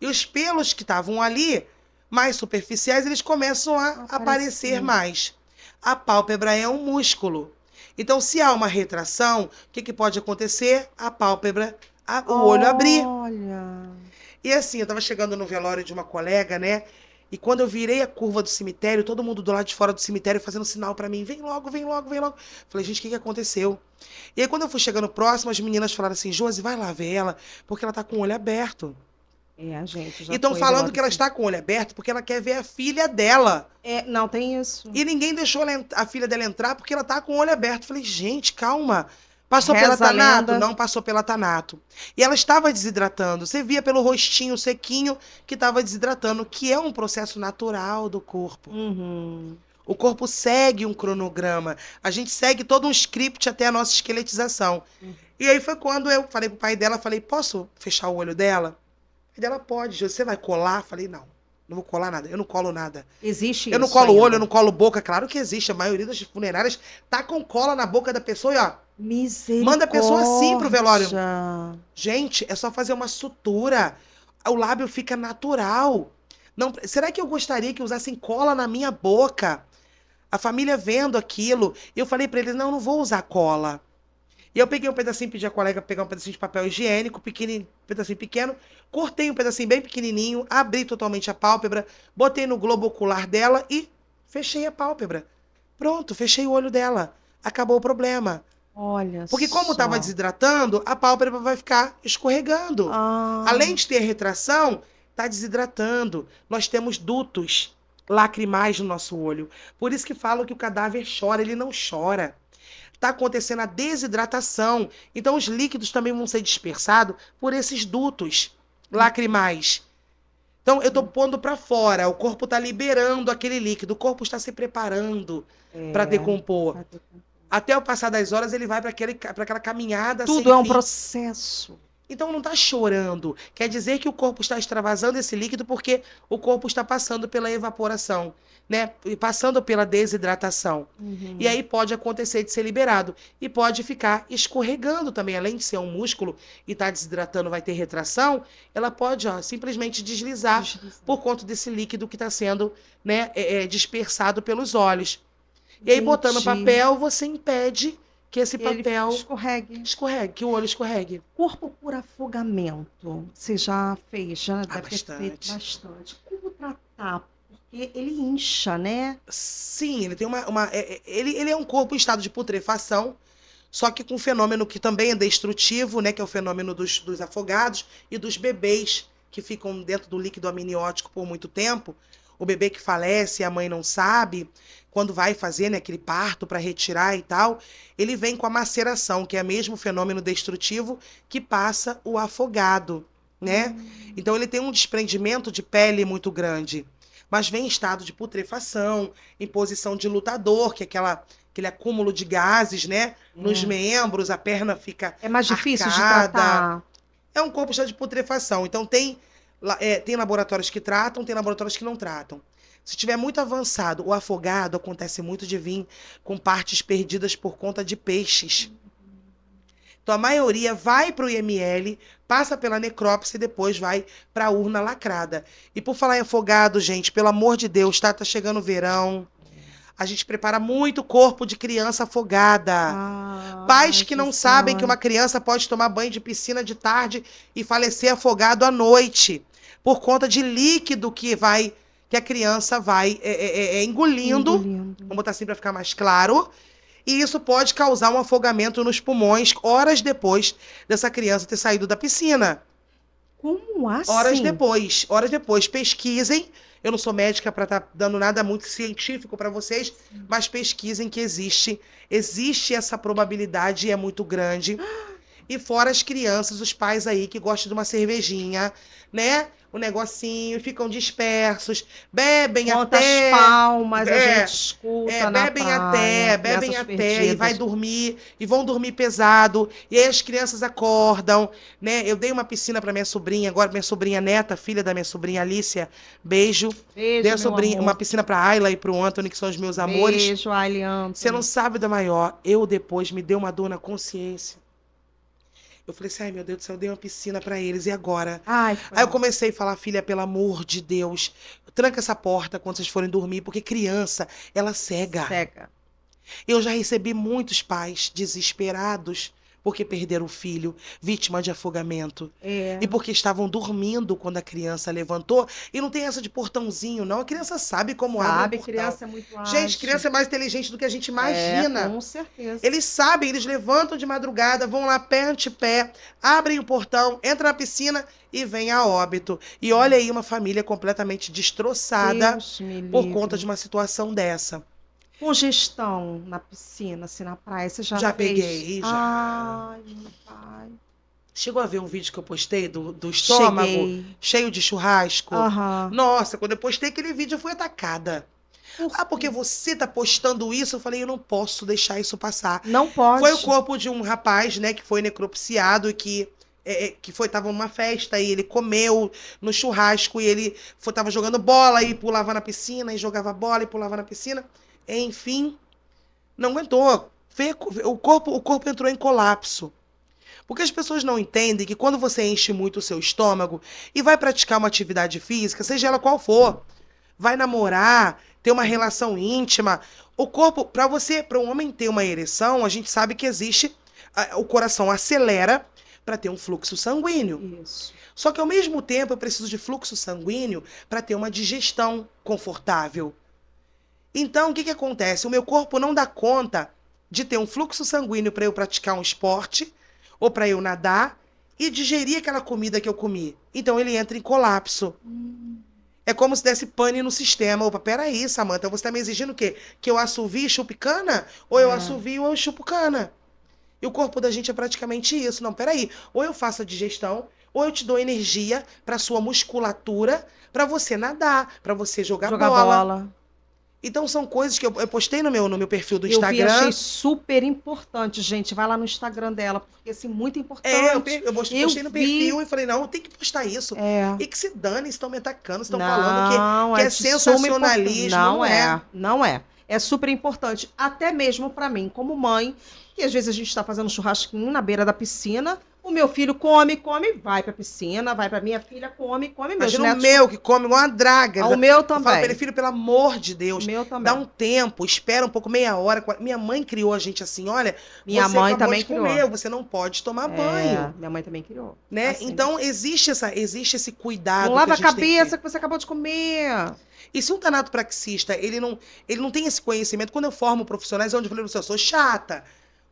e os pelos que estavam ali, mais superficiais, eles começam a aparecer mais. A pálpebra é um músculo. Então, se há uma retração, o que pode acontecer? A pálpebra, o olho abrir. E assim, eu estava chegando no velório de uma colega, né? E quando eu virei a curva do cemitério, todo mundo do lado de fora do cemitério fazendo sinal para mim, vem logo, vem logo, vem logo. Falei, gente, o que aconteceu? E aí, quando eu fui chegando próximo, as meninas falaram assim, Josi, vai lá ver ela, porque ela tá com o olho aberto. Gente, já estão falando que ela está com o olho aberto porque ela quer ver a filha dela. Não, tem isso. E ninguém deixou a filha dela entrar porque ela tá com o olho aberto. Falei, gente, calma. Passou pela Tanato? Não passou pela Tanato. E ela estava desidratando. Você via pelo rostinho sequinho que estava desidratando, que é um processo natural do corpo. O corpo segue um cronograma. A gente segue todo um script até a nossa esqueletização. E aí foi quando eu falei pro pai dela, falei, posso fechar o olho dela? E dela, pode. Você vai colar? Falei, não vou colar nada. Eu não colo nada. Existe isso? Eu não colo olho, eu não colo boca. Claro que existe. A maioria das funerárias tá com cola na boca da pessoa e misericórdia. Manda a pessoa assim pro velório. Gente, é só fazer uma sutura. O lábio fica natural. Não, será que eu gostaria que usassem cola na minha boca? A família vendo aquilo. E eu falei pra eles, não vou usar cola. E eu peguei um pedacinho, pedi a colega pegar um pedacinho de papel higiênico, pedacinho pequeno, cortei um pedacinho bem pequenininho, abri totalmente a pálpebra, botei no globo ocular dela e fechei a pálpebra. Pronto, fechei o olho dela. Acabou o problema. Olha Porque como estava desidratando, a pálpebra vai ficar escorregando. Além de ter retração, está desidratando. Nós temos dutos lacrimais no nosso olho. Por isso que falam que o cadáver chora, ele não chora. Está acontecendo a desidratação. Então, os líquidos também vão ser dispersados por esses dutos lacrimais. Então, eu estou pondo para fora. O corpo está liberando aquele líquido. O corpo está se preparando para decompor. Até o passar das horas, ele vai para aquela caminhada. Tudo é um processo. Então, não está chorando. Quer dizer que o corpo está extravasando esse líquido porque o corpo está passando pela evaporação, né? Passando pela desidratação. E aí pode acontecer de ser liberado. E pode ficar escorregando também. Além de ser um músculo e estar desidratando, vai ter retração, ela pode simplesmente deslizar por conta desse líquido que está sendo, né, dispersado pelos olhos. E aí, botando papel, você impede que esse papel escorregue, que o olho escorregue. Corpo por afogamento, você já fez, já deve ter feito bastante. Bastante. Como tratar? Porque ele incha, né? Sim, ele tem ele é um corpo em estado de putrefação, só que com um fenômeno que também é destrutivo, né? Que é o fenômeno dos afogados e dos bebês que ficam dentro do líquido amniótico por muito tempo. O bebê que falece, a mãe não sabe, quando vai fazer, né, aquele parto para retirar e tal, ele vem com a maceração, que é o mesmo fenômeno destrutivo que passa o afogado, né? Então ele tem um desprendimento de pele muito grande, mas vem em estado de putrefação, em posição de lutador, que é aquele acúmulo de gases, né, nos membros, a perna fica É mais difícil arcada. de tratar. É um corpo já de putrefação, então tem laboratórios que tratam, tem laboratórios que não tratam. Se estiver muito avançado, o afogado acontece muito de vir com partes perdidas por conta de peixes. Então a maioria vai para o IML, passa pela necrópsia e depois vai para a urna lacrada. E por falar em afogado, gente, pelo amor de Deus, tá chegando o verão. A gente prepara muito corpo de criança afogada. Pais que não sabem que uma criança pode tomar banho de piscina de tarde e falecer afogado à noite, por conta de líquido que a criança vai engolindo. Vamos botar assim para ficar mais claro. E isso pode causar um afogamento nos pulmões horas depois dessa criança ter saído da piscina. Como assim? Horas depois. Pesquisem. Eu não sou médica para estar dando nada muito científico para vocês, mas pesquisem que existe essa probabilidade e é muito grande. E fora as crianças, os pais aí que gostam de uma cervejinha, né? Um negocinho, ficam dispersos, bebem Quantas até... palmas a gente escuta na bebem praia, até, e vai dormir, e vão dormir pesado, e aí as crianças acordam, né? Eu dei uma piscina para minha sobrinha, agora minha sobrinha neta, filha da minha sobrinha Alicia, beijo. Dei a sobrinha, uma piscina para a Ayla e para o Anthony, que são os meus amores. Beijo, Ayla e Anthony. Você não sabe da maior, eu depois me deu uma dor na consciência. Eu falei assim, ai meu Deus do céu, eu dei uma piscina pra eles, e agora? Aí eu comecei a falar, filha, pelo amor de Deus, tranca essa porta quando vocês forem dormir, porque criança, ela cega. Eu já recebi muitos pais desesperados porque perderam o filho, vítima de afogamento. E porque estavam dormindo quando a criança levantou. E não tem essa de portãozinho, não. A criança sabe como abre o portão. Criança é muito ágil. Gente, criança é mais inteligente do que a gente imagina. Com certeza. Eles sabem, eles levantam de madrugada, vão lá pé ante pé, abrem o portão, entram na piscina e vêm a óbito. E olha aí uma família completamente destroçada por conta de uma situação dessa. Congestão na piscina, assim, na praia, você já fez? Peguei, já. Ai, meu pai. Chegou a ver um vídeo que eu postei do estômago cheio de churrasco? Nossa, quando eu postei aquele vídeo, eu fui atacada. Porque você tá postando isso? Eu falei, eu não posso deixar isso passar. Não pode. Foi o corpo de um rapaz, né, que foi necropsiado e que tava numa festa e ele comeu no churrasco e ele tava jogando bola e pulava na piscina e jogava bola e pulava na piscina. Enfim, não aguentou. O corpo entrou em colapso. Porque as pessoas não entendem que quando você enche muito o seu estômago e vai praticar uma atividade física, seja ela qual for, vai namorar, ter uma relação íntima, o corpo, para um homem ter uma ereção, a gente sabe que existe, o coração acelera para ter um fluxo sanguíneo. Isso. Só que ao mesmo tempo eu preciso de fluxo sanguíneo para ter uma digestão confortável. Então, o que acontece? O meu corpo não dá conta de ter um fluxo sanguíneo para eu praticar um esporte ou para eu nadar e digerir aquela comida que eu comi. Então, ele entra em colapso. É como se desse pane no sistema. Opa, peraí, Samanta, você está me exigindo o quê? Que eu assovie e chupe cana? Ou eu assovio ou eu chupo cana? E o corpo da gente é praticamente isso. Não, peraí. Ou eu faço a digestão, ou eu te dou energia para sua musculatura, para você nadar, para você jogar bola. Então são coisas que eu postei no meu perfil do Instagram. Eu achei super importante, gente. Vai lá no Instagram dela, porque assim, muito importante. Eu postei no perfil e falei, não, tem que postar isso. E que se dane, estão me atacando, estão falando que é sensacionalismo. Não é. É super importante, até mesmo para mim, como mãe, que às vezes a gente está fazendo churrasquinho na beira da piscina, O meu filho come, vai pra piscina, vai pra minha filha, come. Imagina o meu, que come igual uma draga. O meu também. Eu falo pra ele, filho, pelo amor de Deus, o meu também. Dá um tempo, espera um pouco, meia hora. Minha mãe criou a gente assim, olha, minha mãe também criou. Você não pode tomar banho. Minha mãe também criou. Né? Assim. Então, existe esse cuidado. Não lava a cabeça que você acabou de comer. E se um tanatopraxista, ele não tem esse conhecimento, quando eu formo profissionais, é onde eu falei, eu sou chata.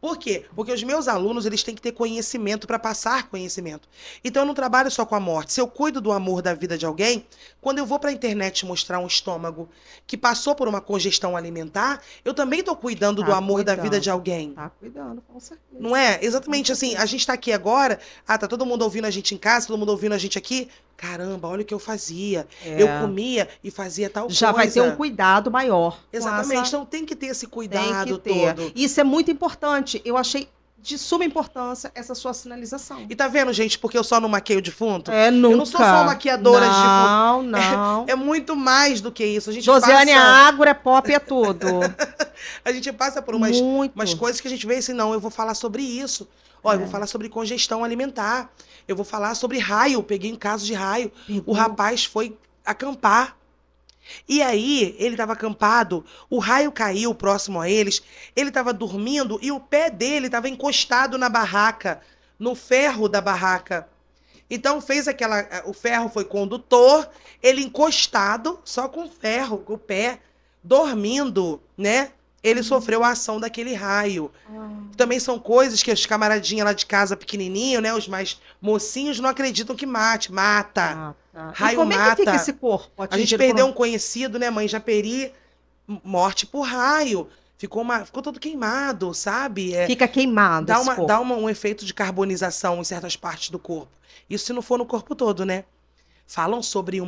Por quê? Porque os meus alunos, eles têm que ter conhecimento para passar conhecimento. Então, eu não trabalho só com a morte. Se eu cuido do amor da vida de alguém, quando eu vou para a internet mostrar um estômago que passou por uma congestão alimentar, eu também estou cuidando do amor da vida de alguém. Tá cuidando, com certeza. Não é? Exatamente assim, a gente está aqui agora, tá todo mundo ouvindo a gente em casa, todo mundo ouvindo a gente aqui. Caramba, olha o que eu fazia. Eu comia e fazia tal coisa. Já vai ter um cuidado maior. Exatamente, então tem que ter esse cuidado todo. Isso é muito importante. Eu achei de suma importância essa sua sinalização. E tá vendo, gente, porque eu só não maqueio defunto? Nunca. Eu não sou só maquiadora de defunto. Não. É muito mais do que isso. A gente Josiane é agro, é pop, é tudo. A gente passa por umas coisas que a gente vê assim, não, eu vou falar sobre isso. Eu vou falar sobre congestão alimentar. Eu vou falar sobre raio. Peguei um caso de raio. O rapaz foi acampar. E aí, ele estava acampado, o raio caiu próximo a eles, ele estava dormindo e o pé dele estava encostado na barraca, no ferro da barraca. Então, o ferro foi condutor, ele encostado, só com o ferro, com o pé, dormindo, né? Ele sofreu a ação daquele raio. Também são coisas que os camaradinhas lá de casa pequenininho, né? Os mais mocinhos não acreditam que mata. Raio e como mata. É que fica esse corpo? A gente perdeu um conhecido, né, mãe Japeri? Morte por raio. Ficou todo queimado, sabe? Fica queimado. Dá um efeito de carbonização em certas partes do corpo. Isso se não for no corpo todo, né? Falam sobre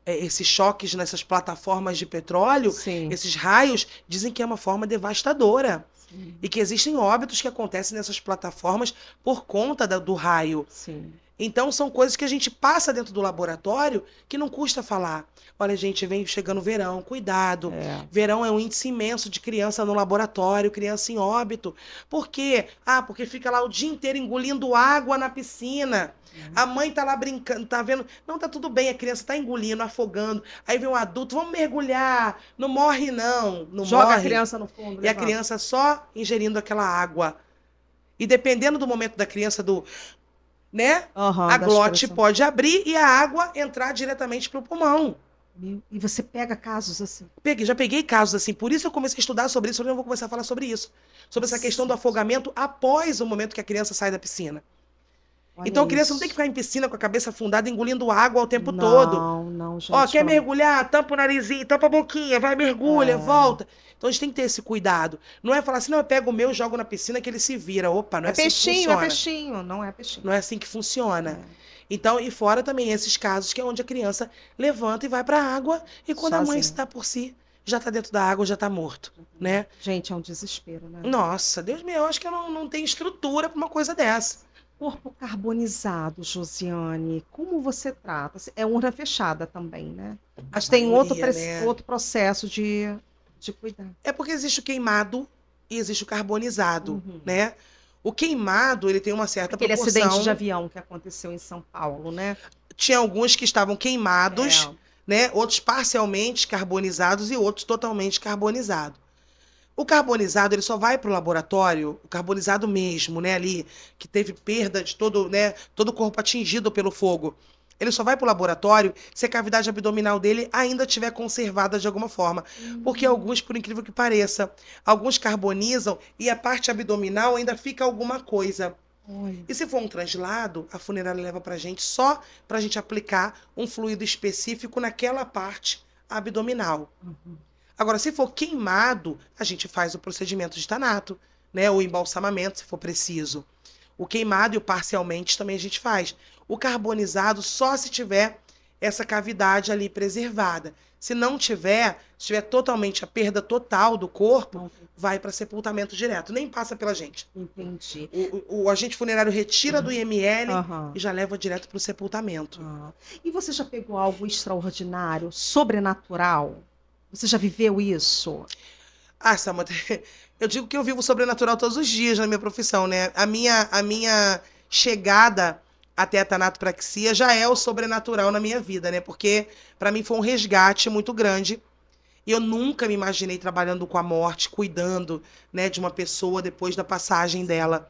esses choques nessas plataformas de petróleo, esses raios, dizem que é uma forma devastadora. Sim. E que existem óbitos que acontecem nessas plataformas por conta do raio. Sim. Então, são coisas que a gente passa dentro do laboratório que não custa falar. Olha, gente, vem chegando o verão, cuidado. Verão é um índice imenso de criança no laboratório, criança em óbito. Por quê? Porque fica lá o dia inteiro engolindo água na piscina. A mãe tá lá brincando, tá vendo? Não, tá tudo bem, a criança tá engolindo, afogando. Aí vem um adulto, vamos mergulhar. Não morre, não. Joga a criança no fundo. E a criança só ingerindo aquela água. E dependendo do momento da criança, né? A glote pode abrir e a água entrar diretamente pro pulmão. E você pega casos assim? Já peguei casos assim. Por isso eu comecei a estudar sobre isso. Hoje eu vou começar a falar sobre isso. Sobre essa questão do afogamento após o momento que a criança sai da piscina. Então a criança não tem que ficar em piscina com a cabeça afundada, engolindo água o tempo todo. Não, gente. Quer mergulhar? Tampa o narizinho, tampa a boquinha, vai, mergulha, volta. Então a gente tem que ter esse cuidado. Não é falar assim, não, eu pego o meu, jogo na piscina que ele se vira. Opa, não é assim que funciona. É peixinho, não é peixinho. Não é assim que funciona. Então, e fora também esses casos que é onde a criança levanta e vai para a água e quando a mãe está por si, já está dentro da água, já está morto, né? Gente, é um desespero, né? Nossa, Deus meu, eu acho que eu não tenho estrutura para uma coisa dessa. Corpo carbonizado, Josiane, como você trata? É urna fechada também, né? Mas tem outro processo de cuidar. É porque existe o queimado e existe o carbonizado, né? O queimado, ele tem uma certa proporção. Aquele acidente de avião que aconteceu em São Paulo, né? Tinha alguns que estavam queimados, né? Outros parcialmente carbonizados e outros totalmente carbonizados. O carbonizado, ele só vai para o laboratório, o carbonizado mesmo, né, ali, que teve perda de todo o corpo atingido pelo fogo. Ele só vai para o laboratório se a cavidade abdominal dele ainda estiver conservada de alguma forma. Porque alguns, por incrível que pareça, alguns carbonizam e a parte abdominal ainda fica alguma coisa. E se for um translado, a funerária leva para a gente só para a gente aplicar um fluido específico naquela parte abdominal. Agora, se for queimado, a gente faz o procedimento de tanato, né? O embalsamamento, se for preciso. O queimado e o parcialmente também a gente faz. O carbonizado só se tiver essa cavidade ali preservada. Se não tiver, se tiver totalmente a perda total do corpo, vai para sepultamento direto. Nem passa pela gente. Entendi. O agente funerário retira do IML e já leva direto para o sepultamento. E você já pegou algo extraordinário, sobrenatural? Você já viveu isso? Samanta, eu digo que eu vivo sobrenatural todos os dias na minha profissão, né? A minha chegada até a tanatopraxia já é o sobrenatural na minha vida, né? Porque para mim foi um resgate muito grande. E eu nunca me imaginei trabalhando com a morte, cuidando, né, de uma pessoa depois da passagem dela.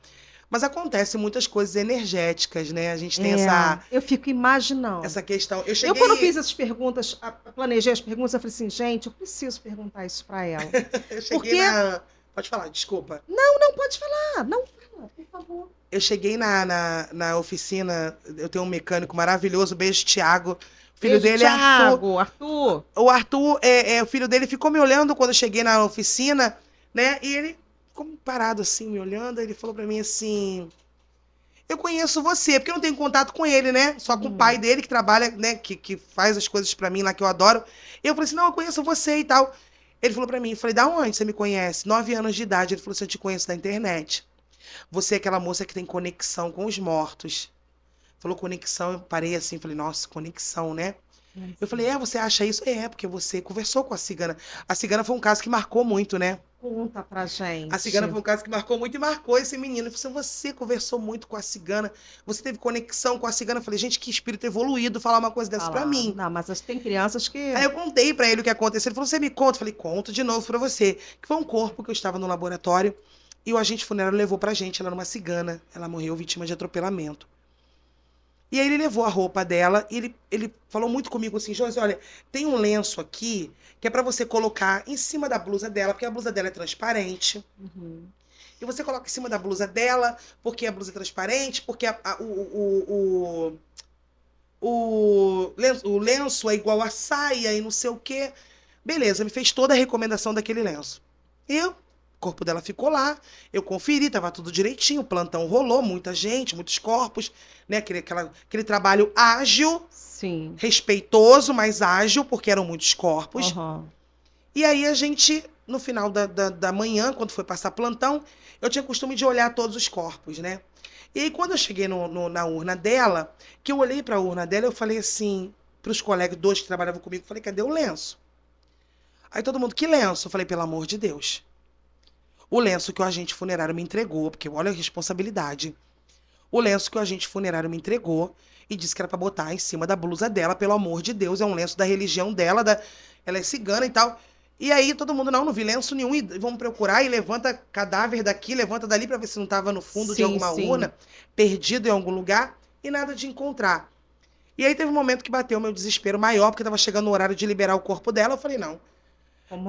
Mas acontecem muitas coisas energéticas, né? A gente tem essa... Eu fico imaginando. Essa questão. Eu, quando fiz essas perguntas, planejei as perguntas, eu falei assim, gente, eu preciso perguntar isso para ela. Eu cheguei na... Pode falar, desculpa. Não, pode falar. Não, fala, por favor. Eu cheguei na oficina, eu tenho um mecânico maravilhoso, beijo, Thiago. O filho dele é Arthur. O Arthur, o filho dele ficou me olhando quando eu cheguei na oficina, né? E ele ficou parado assim, me olhando. Ele falou pra mim assim: eu conheço você, porque eu não tenho contato com ele, né? Só com o pai dele, que trabalha, né? Que faz as coisas pra mim lá que eu adoro. E eu falei assim: não, eu conheço você e tal. Ele falou pra mim, eu falei: da onde você me conhece? 9 anos de idade. Ele falou assim: eu te conheço da internet. Você é aquela moça que tem conexão com os mortos. Falou conexão, eu parei assim, falei: nossa, conexão, né? Eu falei: você acha isso? Porque você conversou com a cigana. A cigana foi um caso que marcou muito, né? Conta pra gente. A cigana foi um caso que marcou muito e marcou esse menino. Ele falou assim: você conversou muito com a cigana, você teve conexão com a cigana. Eu falei: gente, que espírito evoluído falar uma coisa dessa pra mim. Não, mas tem crianças que... Aí eu contei pra ele o que aconteceu. Ele falou: você me conta? Eu falei: conto de novo pra você. Que foi um corpo que eu estava no laboratório e o agente funerário levou pra gente. Ela era uma cigana. Ela morreu vítima de atropelamento. E aí ele levou a roupa dela e ele falou muito comigo assim: Josi, olha, tem um lenço aqui que é pra você colocar em cima da blusa dela, porque a blusa dela é transparente. E você coloca em cima da blusa dela, porque a blusa é transparente, porque o lenço é igual a saia e não sei o quê. Beleza, me fez toda a recomendação daquele lenço. O corpo dela ficou lá, eu conferi, tava tudo direitinho, o plantão rolou, muita gente, muitos corpos, né? Aquele trabalho ágil, sim, respeitoso, mas ágil, porque eram muitos corpos. E aí a gente, no final da manhã, quando foi passar plantão, eu tinha costume de olhar todos os corpos, né? E aí quando eu cheguei na urna dela, que eu olhei pra urna dela, eu falei assim, pros colegas, 2 que trabalhavam comigo, falei: cadê o lenço? Aí todo mundo: que lenço? Eu falei: pelo amor de Deus. O lenço que o agente funerário me entregou, porque olha a responsabilidade. O lenço que o agente funerário me entregou e disse que era pra botar em cima da blusa dela, pelo amor de Deus, é um lenço da religião dela, ela é cigana e tal. E aí todo mundo: não vi lenço nenhum, e vamos procurar, e levanta cadáver daqui, levanta dali pra ver se não tava no fundo de alguma urna, perdido em algum lugar, e nada de encontrar. E aí teve um momento que bateu o meu desespero maior, porque tava chegando o horário de liberar o corpo dela. Eu falei: não.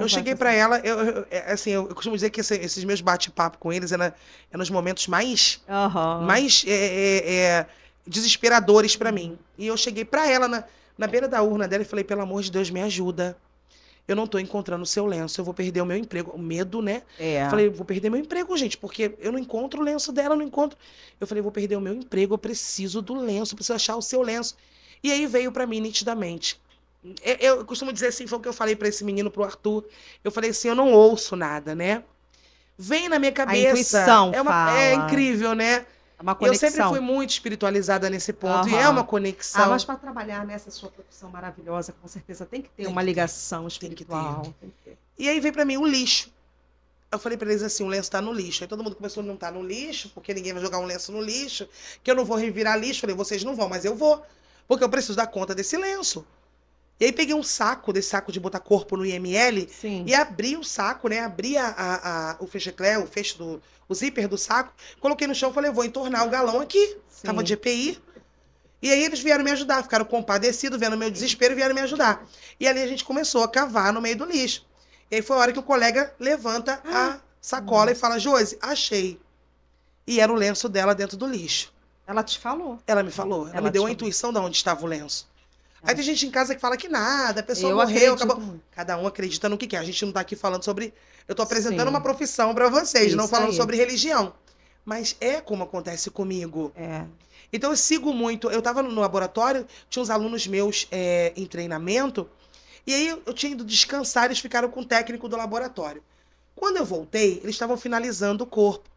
Eu cheguei pra ela, eu costumo dizer que esses meus bate-papo com eles é nos momentos mais desesperadores pra mim. E eu cheguei pra ela na beira da urna dela e falei: pelo amor de Deus, me ajuda. Eu não tô encontrando o seu lenço, eu vou perder o meu emprego. O medo, né? Falei: vou perder meu emprego, gente, porque eu não encontro o lenço dela, eu não encontro. Eu falei: vou perder o meu emprego, eu preciso do lenço, eu preciso achar o seu lenço. E aí veio pra mim nitidamente. Eu costumo dizer assim, foi o que eu falei pra esse menino, pro Arthur. Eu falei assim: eu não ouço nada, né? Vem na minha cabeça. A intuição é incrível, né? É uma conexão. Eu sempre fui muito espiritualizada nesse ponto, e é uma conexão. Mas para trabalhar nessa sua profissão maravilhosa, com certeza tem que ter uma ligação espiritual. Tem que ter. E aí veio pra mim o lixo. Eu falei pra eles assim: o lenço tá no lixo. Aí todo mundo começou a não tá no lixo, porque ninguém vai jogar um lenço no lixo, que eu não vou revirar lixo. Eu falei: vocês não vão, mas eu vou, porque eu preciso dar conta desse lenço. E aí peguei um saco, desse saco de botar corpo no IML, e abri o saco, né? Abri o fecheclé, o zíper do saco, coloquei no chão e falei: vou entornar o galão aqui. Tava de EPI. E aí eles vieram me ajudar, ficaram compadecidos, vendo o meu desespero e vieram me ajudar. E ali a gente começou a cavar no meio do lixo. E aí foi a hora que o colega levanta a sacola e fala: Josi, achei. E era o lenço dela dentro do lixo. Ela te falou? Ela me falou. Ela me deu a intuição de onde estava o lenço. Aí tem gente em casa que fala que nada, a pessoa morreu, acabou. Cada um acredita no que quer. A gente não tá aqui falando sobre... Eu tô apresentando uma profissão para vocês, não falando sobre religião. Mas é como acontece comigo. Então eu sigo muito. Eu tava no laboratório, tinha uns alunos meus em treinamento, e aí eu tinha ido descansar, eles ficaram com o técnico do laboratório. Quando eu voltei, eles estavam finalizando o corpo.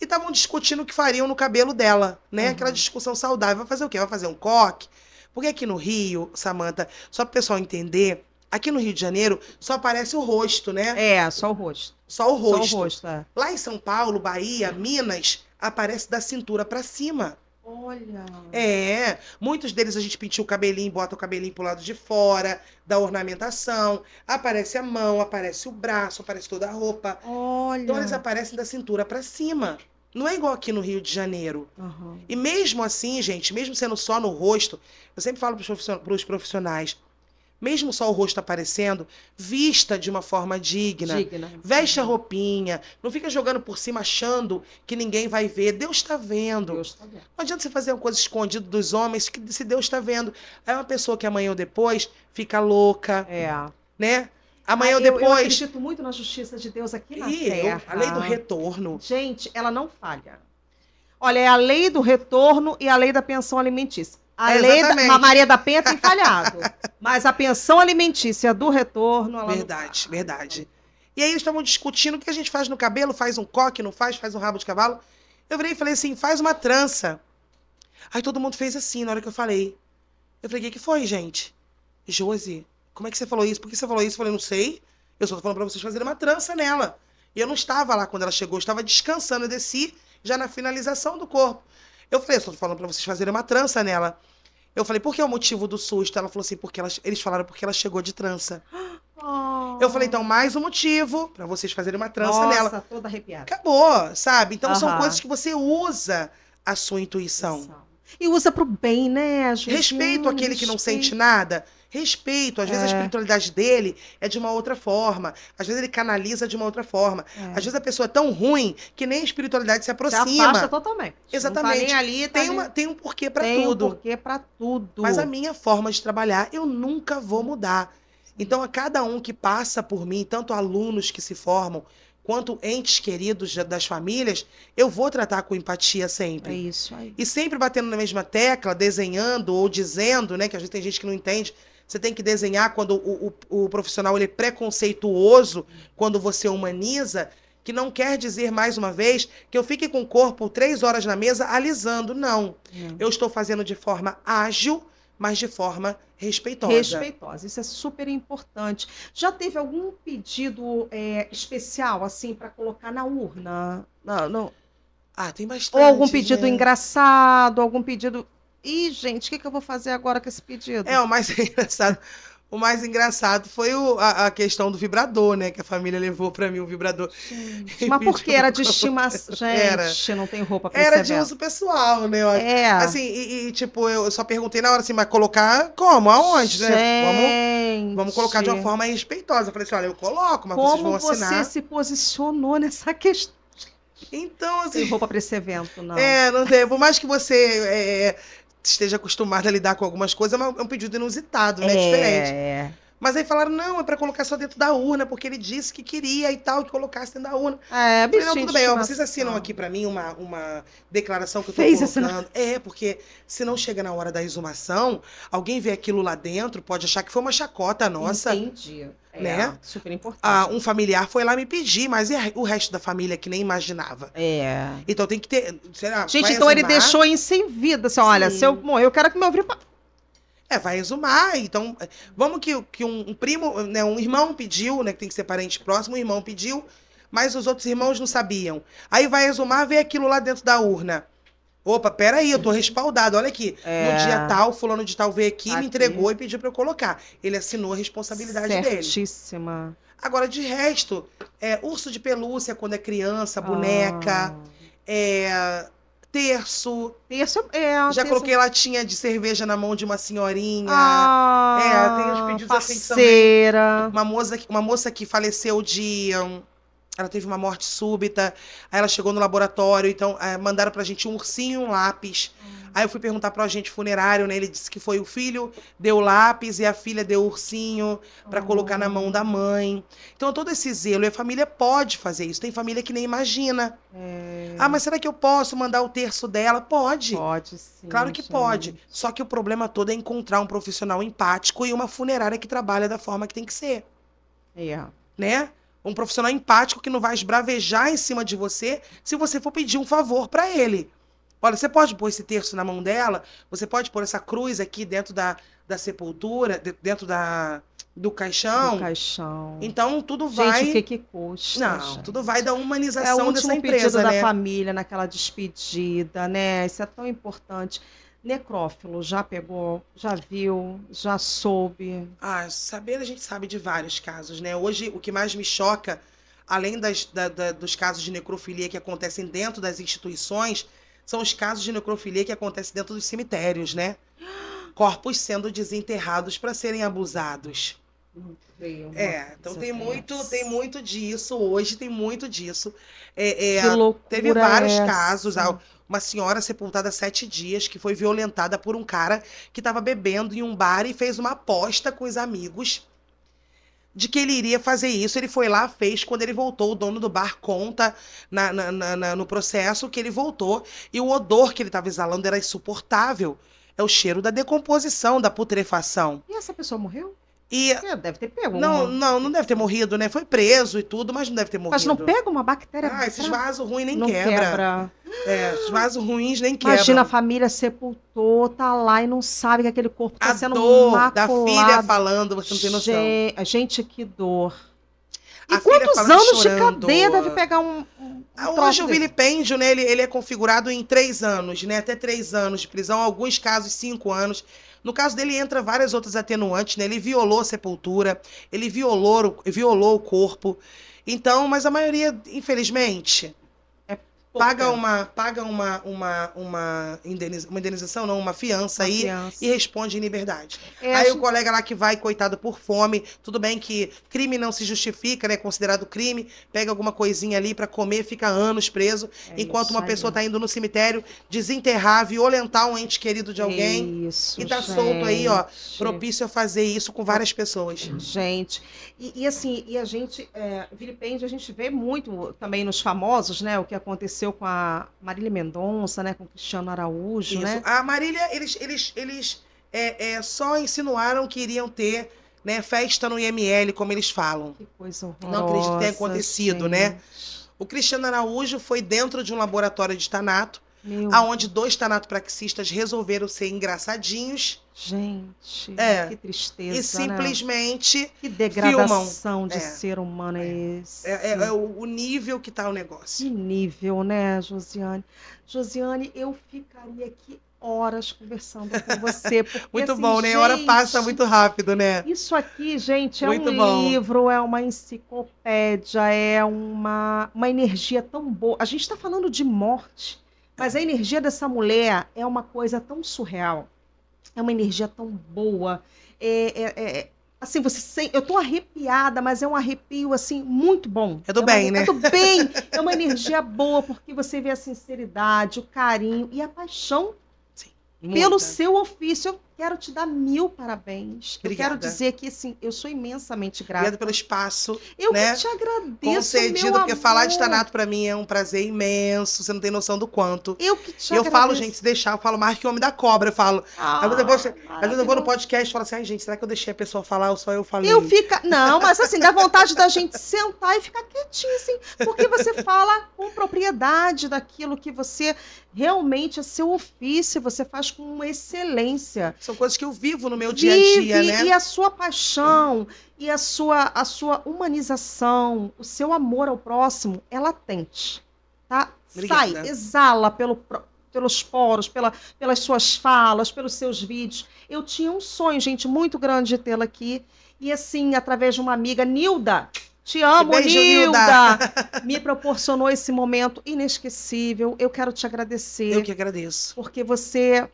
E estavam discutindo o que fariam no cabelo dela, né? Aquela discussão saudável. Vai fazer o quê? Vai fazer um coque? Porque aqui no Rio, Samantha, só para o pessoal entender, aqui no Rio de Janeiro só aparece o rosto, né? Só o rosto. Só o rosto. Só o rosto, Lá em São Paulo, Bahia, Minas, aparece da cintura para cima. Olha. Muitos deles a gente pintia o cabelinho, bota o cabelinho pro lado de fora, da ornamentação, aparece a mão, aparece o braço, aparece toda a roupa. Olha. Então eles aparecem da cintura para cima. Não é igual aqui no Rio de Janeiro. E mesmo assim, gente, mesmo sendo só no rosto, eu sempre falo pros profissionais, mesmo só o rosto aparecendo, vista de uma forma digna. Veste a roupinha. Não fica jogando por cima achando que ninguém vai ver. Deus está vendo. Não adianta você fazer uma coisa escondida dos homens, que se Deus está vendo. Aí uma pessoa que amanhã ou depois fica louca. Né? Amanhã ou depois... Eu acredito muito na justiça de Deus aqui na Terra. A lei do retorno. Gente, ela não falha. Olha, é a lei do retorno e a lei da pensão alimentícia. A lei da Maria da Penha tem falhado. Mas a pensão alimentícia do retorno... Ela Verdade. E aí eles estavam discutindo o que a gente faz no cabelo, faz um coque, não faz um rabo de cavalo. Eu virei e falei assim, faz uma trança. Aí todo mundo fez assim, na hora que eu falei. Eu falei, o que foi, gente? Josi, como é que você falou isso? Por que você falou isso? Eu falei, não sei. Eu só tô falando pra vocês fazerem uma trança nela. E eu não estava lá quando ela chegou, eu estava descansando. Eu desci já na finalização do corpo. Eu falei, eu só tô falando pra vocês fazerem uma trança nela. Eu falei, por que é o motivo do susto? Ela falou assim, eles falaram porque ela chegou de trança. Eu falei, então, mais um motivo pra vocês fazerem uma trança nela. Nossa, toda arrepiada. Acabou, sabe? Então são coisas que você usa a sua intuição. E usa pro bem, né? Respeito aquele que não sente nada. Respeito. Às vezes a espiritualidade dele é de uma outra forma. Às vezes ele canaliza de uma outra forma. Às vezes a pessoa é tão ruim que nem a espiritualidade se aproxima. Se afasta totalmente. Exatamente. Não tá nem ali, tem um porquê pra tudo. Tem um porquê pra tudo. Mas a minha forma de trabalhar, eu nunca vou mudar. Então, a cada um que passa por mim, tanto alunos que se formam, quanto entes queridos das famílias, eu vou tratar com empatia sempre. É isso aí. E sempre batendo na mesma tecla, desenhando ou dizendo, né? Que às vezes tem gente que não entende. Você tem que desenhar quando o profissional ele é preconceituoso, quando você humaniza, que não quer dizer, mais uma vez, que eu fique com o corpo 3 horas na mesa alisando. Não. Eu estou fazendo de forma ágil, mas de forma respeitosa. Respeitosa, isso é super importante. Já teve algum pedido especial, assim, para colocar na urna? Não. Tem bastante. Ou algum pedido engraçado, algum pedido... Ih, gente, o que eu vou fazer agora com esse pedido? O mais engraçado... O mais engraçado foi a questão do vibrador, né? Que a família levou pra mim o vibrador. Mas por que era de estimação? Gente, não tem roupa pra Era de uso pessoal, né? Assim, tipo, eu só perguntei na hora assim, mas colocar como? Aonde? Né? Vamos colocar de uma forma respeitosa. Eu falei assim, olha, eu coloco, mas vocês vão assinar. Como você se posicionou nessa questão? Então, assim... Tem roupa pra esse evento, não. Não tem. Por mais que você... esteja acostumado a lidar com algumas coisas, mas é um pedido inusitado, né? Diferente. Mas aí falaram, não, é pra colocar só dentro da urna, porque ele disse que queria e tal, que colocasse dentro da urna. Falei, não, tudo bem, vocês assinam aqui pra mim uma declaração que eu tô colocando. Porque se não chega na hora da exumação, alguém vê aquilo lá dentro, pode achar que foi uma chacota nossa. Entendi. Né? Super importante. Um familiar foi lá me pedir, mas e o resto da família que nem imaginava? Então tem que ter... Será, gente, então ele deixou em sem vida. Assim, olha, se eu morrer, eu quero que meu filho... Vai exumar. Então, vamos que um primo, né, um irmão pediu, né, que tem que ser parente próximo, um irmão pediu, mas os outros irmãos não sabiam. Aí vai exumar, vê aquilo lá dentro da urna. Opa, peraí, eu tô respaldado, olha aqui. No dia tal, fulano de tal veio aqui, me entregou e pediu pra eu colocar. Ele assinou a responsabilidade dele. Certíssima. Agora, de resto, urso de pelúcia quando é criança, boneca, terço. Já coloquei latinha de cerveja na mão de uma senhorinha. Tem uns pedidos assim que são uma moça que faleceu ela teve uma morte súbita, aí ela chegou no laboratório, então mandaram pra gente um ursinho e um lápis. Aí eu fui perguntar pro agente funerário, né? Ele disse que foi o filho deu lápis e a filha deu ursinho pra colocar na mão da mãe. Então todo esse zelo, e a família pode fazer isso. Tem família que nem imagina. Mas será que eu posso mandar o terço dela? Pode. Pode, sim. Claro que pode. Só que o problema todo é encontrar um profissional empático e uma funerária que trabalha da forma que tem que ser. Né? Um profissional empático que não vai esbravejar em cima de você se você for pedir um favor pra ele. Olha, você pode pôr esse terço na mão dela, você pode pôr essa cruz aqui dentro da sepultura, dentro do caixão. Do caixão. Então, tudo vai... Gente, o que custa? Não, gente? tudo vai da humanização dessa empresa, É o último pedido né? da família, naquela despedida, né? Isso é tão importante. Necrófilo, já pegou, já viu, já soube? Ah, saber a gente sabe de vários casos, né? Hoje, o que mais me choca, além dos casos de necrofilia que acontecem dentro das instituições, são os casos de necrofilia que acontecem dentro dos cemitérios, né? Corpos sendo desenterrados para serem abusados. Então tem muito disso hoje, tem muito disso. Que loucura teve vários é casos. essa? Uma senhora sepultada há 7 dias que foi violentada por um cara que estava bebendo em um bar e fez uma aposta com os amigos de que ele iria fazer isso. Ele foi lá, fez. Quando ele voltou, o dono do bar conta no processo que ele voltou e o odor que ele estava exalando era insuportável. É o cheiro da decomposição, da putrefação. E essa pessoa morreu? E deve ter pego. Não deve ter morrido, né? Foi preso e tudo, mas não deve ter morrido. Mas não pega uma bactéria? Esses vasos ruins nem não quebra. Esses vasos ruins nem quebra. Imagina, a família sepultou, tá lá e não sabe que aquele corpo tá sendo maculado. Da filha falando, você não tem noção. Gente, que dor. E a quantos anos chorando. De cadeia deve pegar Hoje o vilipêndio, né, ele é configurado em 3 anos, né? Até 3 anos de prisão, alguns casos 5 anos. No caso dele, entra várias outras atenuantes, né? Ele violou a sepultura, ele violou o corpo. Então, mas a maioria, infelizmente, paga uma indenização, não, uma fiança aí e responde em liberdade. Aí o colega lá que vai, coitado, por fome, tudo bem que crime não se justifica, né? Considerado crime, pega alguma coisinha ali para comer, fica anos preso, enquanto uma pessoa tá indo no cemitério desenterrar, violentar um ente querido de alguém e tá solto aí, ó, propício a fazer isso com várias pessoas. Gente, e assim, a gente, vilipêndio, a gente vê muito também nos famosos, né? O que aconteceu com a Marília Mendonça, né, com o Cristiano Araújo, né? A Marília, eles só insinuaram que iriam ter, né, festa no IML, como eles falam. Que coisa horrorosa. Não acredito que tenha acontecido, gente, né? O Cristiano Araújo foi dentro de um laboratório de tanato, aonde 2 tanatopraxistas resolveram ser engraçadinhos. Gente, que tristeza, e simplesmente, né? Que degradação de ser humano é esse? É o nível que tá o negócio. Que nível, né, Josiane? Josiane, eu ficaria aqui horas conversando com você. Porque, muito assim, bom, né? A hora passa muito rápido, né? Isso aqui, gente, é um livro, é uma enciclopédia, é uma energia tão boa. A gente está falando de morte, mas a energia dessa mulher é uma coisa tão surreal. É uma energia tão boa. Assim, eu tô arrepiada, mas é um arrepio, assim, muito bom. É do bem, né? É do bem. É uma energia boa, porque você vê a sinceridade, o carinho e a paixão pelo seu ofício. Eu quero te dar 1000 parabéns. Obrigada. Eu quero dizer que, assim, eu sou imensamente grata. Obrigada pelo espaço. Eu né? que te agradeço, concedido, meu porque amor. Falar de tanato pra mim é um prazer imenso. Você não tem noção do quanto. Eu que te agradeço. Eu falo, gente, se deixar, eu falo mais que o homem da cobra. Eu falo. Às vezes eu vou no podcast e falo assim, ai, gente, será que eu deixei a pessoa falar ou só eu falei? Não, mas assim, dá vontade da gente sentar e ficar quietinho, assim, porque você fala com propriedade daquilo que você realmente é seu ofício, você faz com excelência. São coisas que eu vivo no meu dia a dia, né? E a sua paixão, e a sua humanização, o seu amor ao próximo é latente, tá? Obrigada. Sai, exala pelos poros, pelas suas falas, pelos seus vídeos. Eu tinha um sonho, gente, muito grande de tê-la aqui. E assim, através de uma amiga, Nilda, te amo, beijo, Nilda! Me proporcionou esse momento inesquecível. Eu quero te agradecer. Eu que agradeço. Porque você,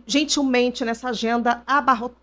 gentilmente, nessa agenda abarrotada,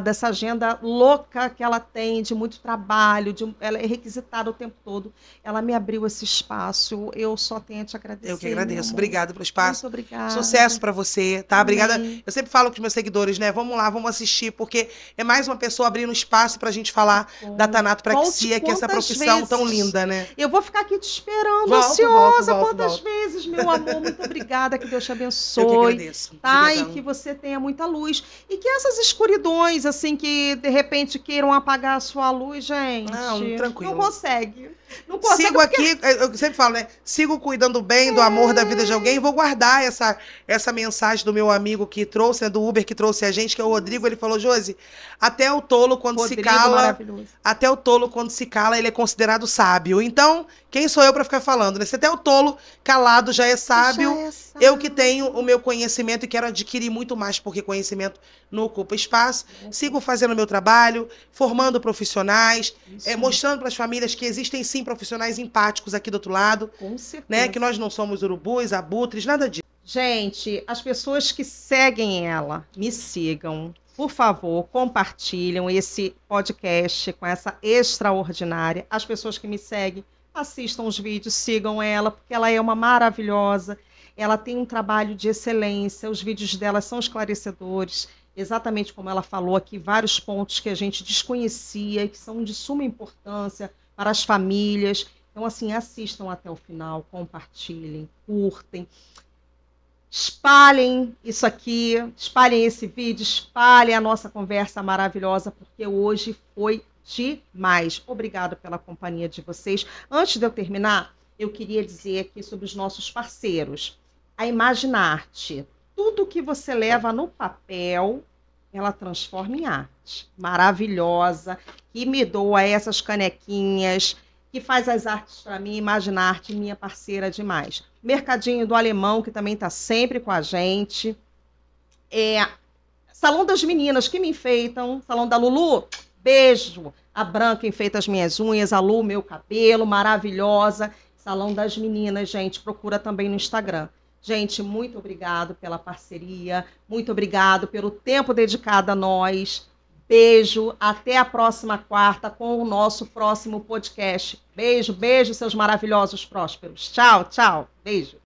essa agenda louca que ela tem, de muito trabalho, ela é requisitada o tempo todo, ela me abriu esse espaço. Eu só tenho a te agradecer. Eu que agradeço. Obrigada pelo espaço. Muito obrigada. Sucesso pra você, tá? Amém. Obrigada. Eu sempre falo com os meus seguidores, né? Vamos lá, vamos assistir, porque é mais uma pessoa abrindo espaço pra gente falar da tanatopraxia, que é essa profissão tão linda, né? Eu vou ficar aqui te esperando, ansiosa. Quantas vezes, meu amor? Muito obrigada, que Deus te abençoe. Eu que agradeço. Tá? Obrigadão. E que você tenha muita luz. E que essas escuridões, assim, que de repente queiram apagar a sua luz, gente. Não, tranquilo. Não consegue. Não sigo aqui, eu sempre falo, né? Sigo cuidando bem do amor da vida de alguém. Vou guardar essa mensagem do meu amigo que trouxe, né, do Uber que trouxe a gente, que é o Rodrigo. Ele falou, Josi, até o tolo quando se cala, até o tolo quando se cala, ele é considerado sábio. Então, quem sou eu para ficar falando, né? Se até o tolo calado já é sábio, eu que tenho o meu conhecimento e quero adquirir muito mais, porque conhecimento não ocupa espaço. Sigo fazendo o meu trabalho, formando profissionais, mostrando para as famílias que existem sim profissionais empáticos aqui do outro lado. Com certeza. Né? Que nós não somos urubus, abutres, nada disso. Gente, as pessoas que seguem ela, me sigam. Por favor, compartilham esse podcast com essa extraordinária. As pessoas que me seguem, assistam os vídeos, sigam ela, porque ela é uma maravilhosa. Ela tem um trabalho de excelência, os vídeos dela são esclarecedores. Exatamente como ela falou aqui, vários pontos que a gente desconhecia e que são de suma importância para as famílias. Então, assim, assistam até o final, compartilhem, curtem, espalhem isso aqui, espalhem esse vídeo, espalhem a nossa conversa maravilhosa, porque hoje foi demais. Obrigada pela companhia de vocês. Antes de eu terminar, eu queria dizer aqui sobre os nossos parceiros. A Imaginarte. Tudo que você leva no papel, ela transforma em arte. Maravilhosa, que me doa essas canequinhas, que faz as artes para mim, Imaginarte, minha parceira demais. Mercadinho do Alemão, que também está sempre com a gente. Salão das Meninas, que me enfeitam. Salão da Lulu, beijo. A Branca enfeita as minhas unhas, a Lu, meu cabelo, maravilhosa. Salão das Meninas, gente, procura também no Instagram. Gente, muito obrigado pela parceria, muito obrigado pelo tempo dedicado a nós. Beijo, até a próxima quarta com o nosso próximo podcast. Beijo, beijo, seus maravilhosos prósperos. Tchau, tchau, beijo.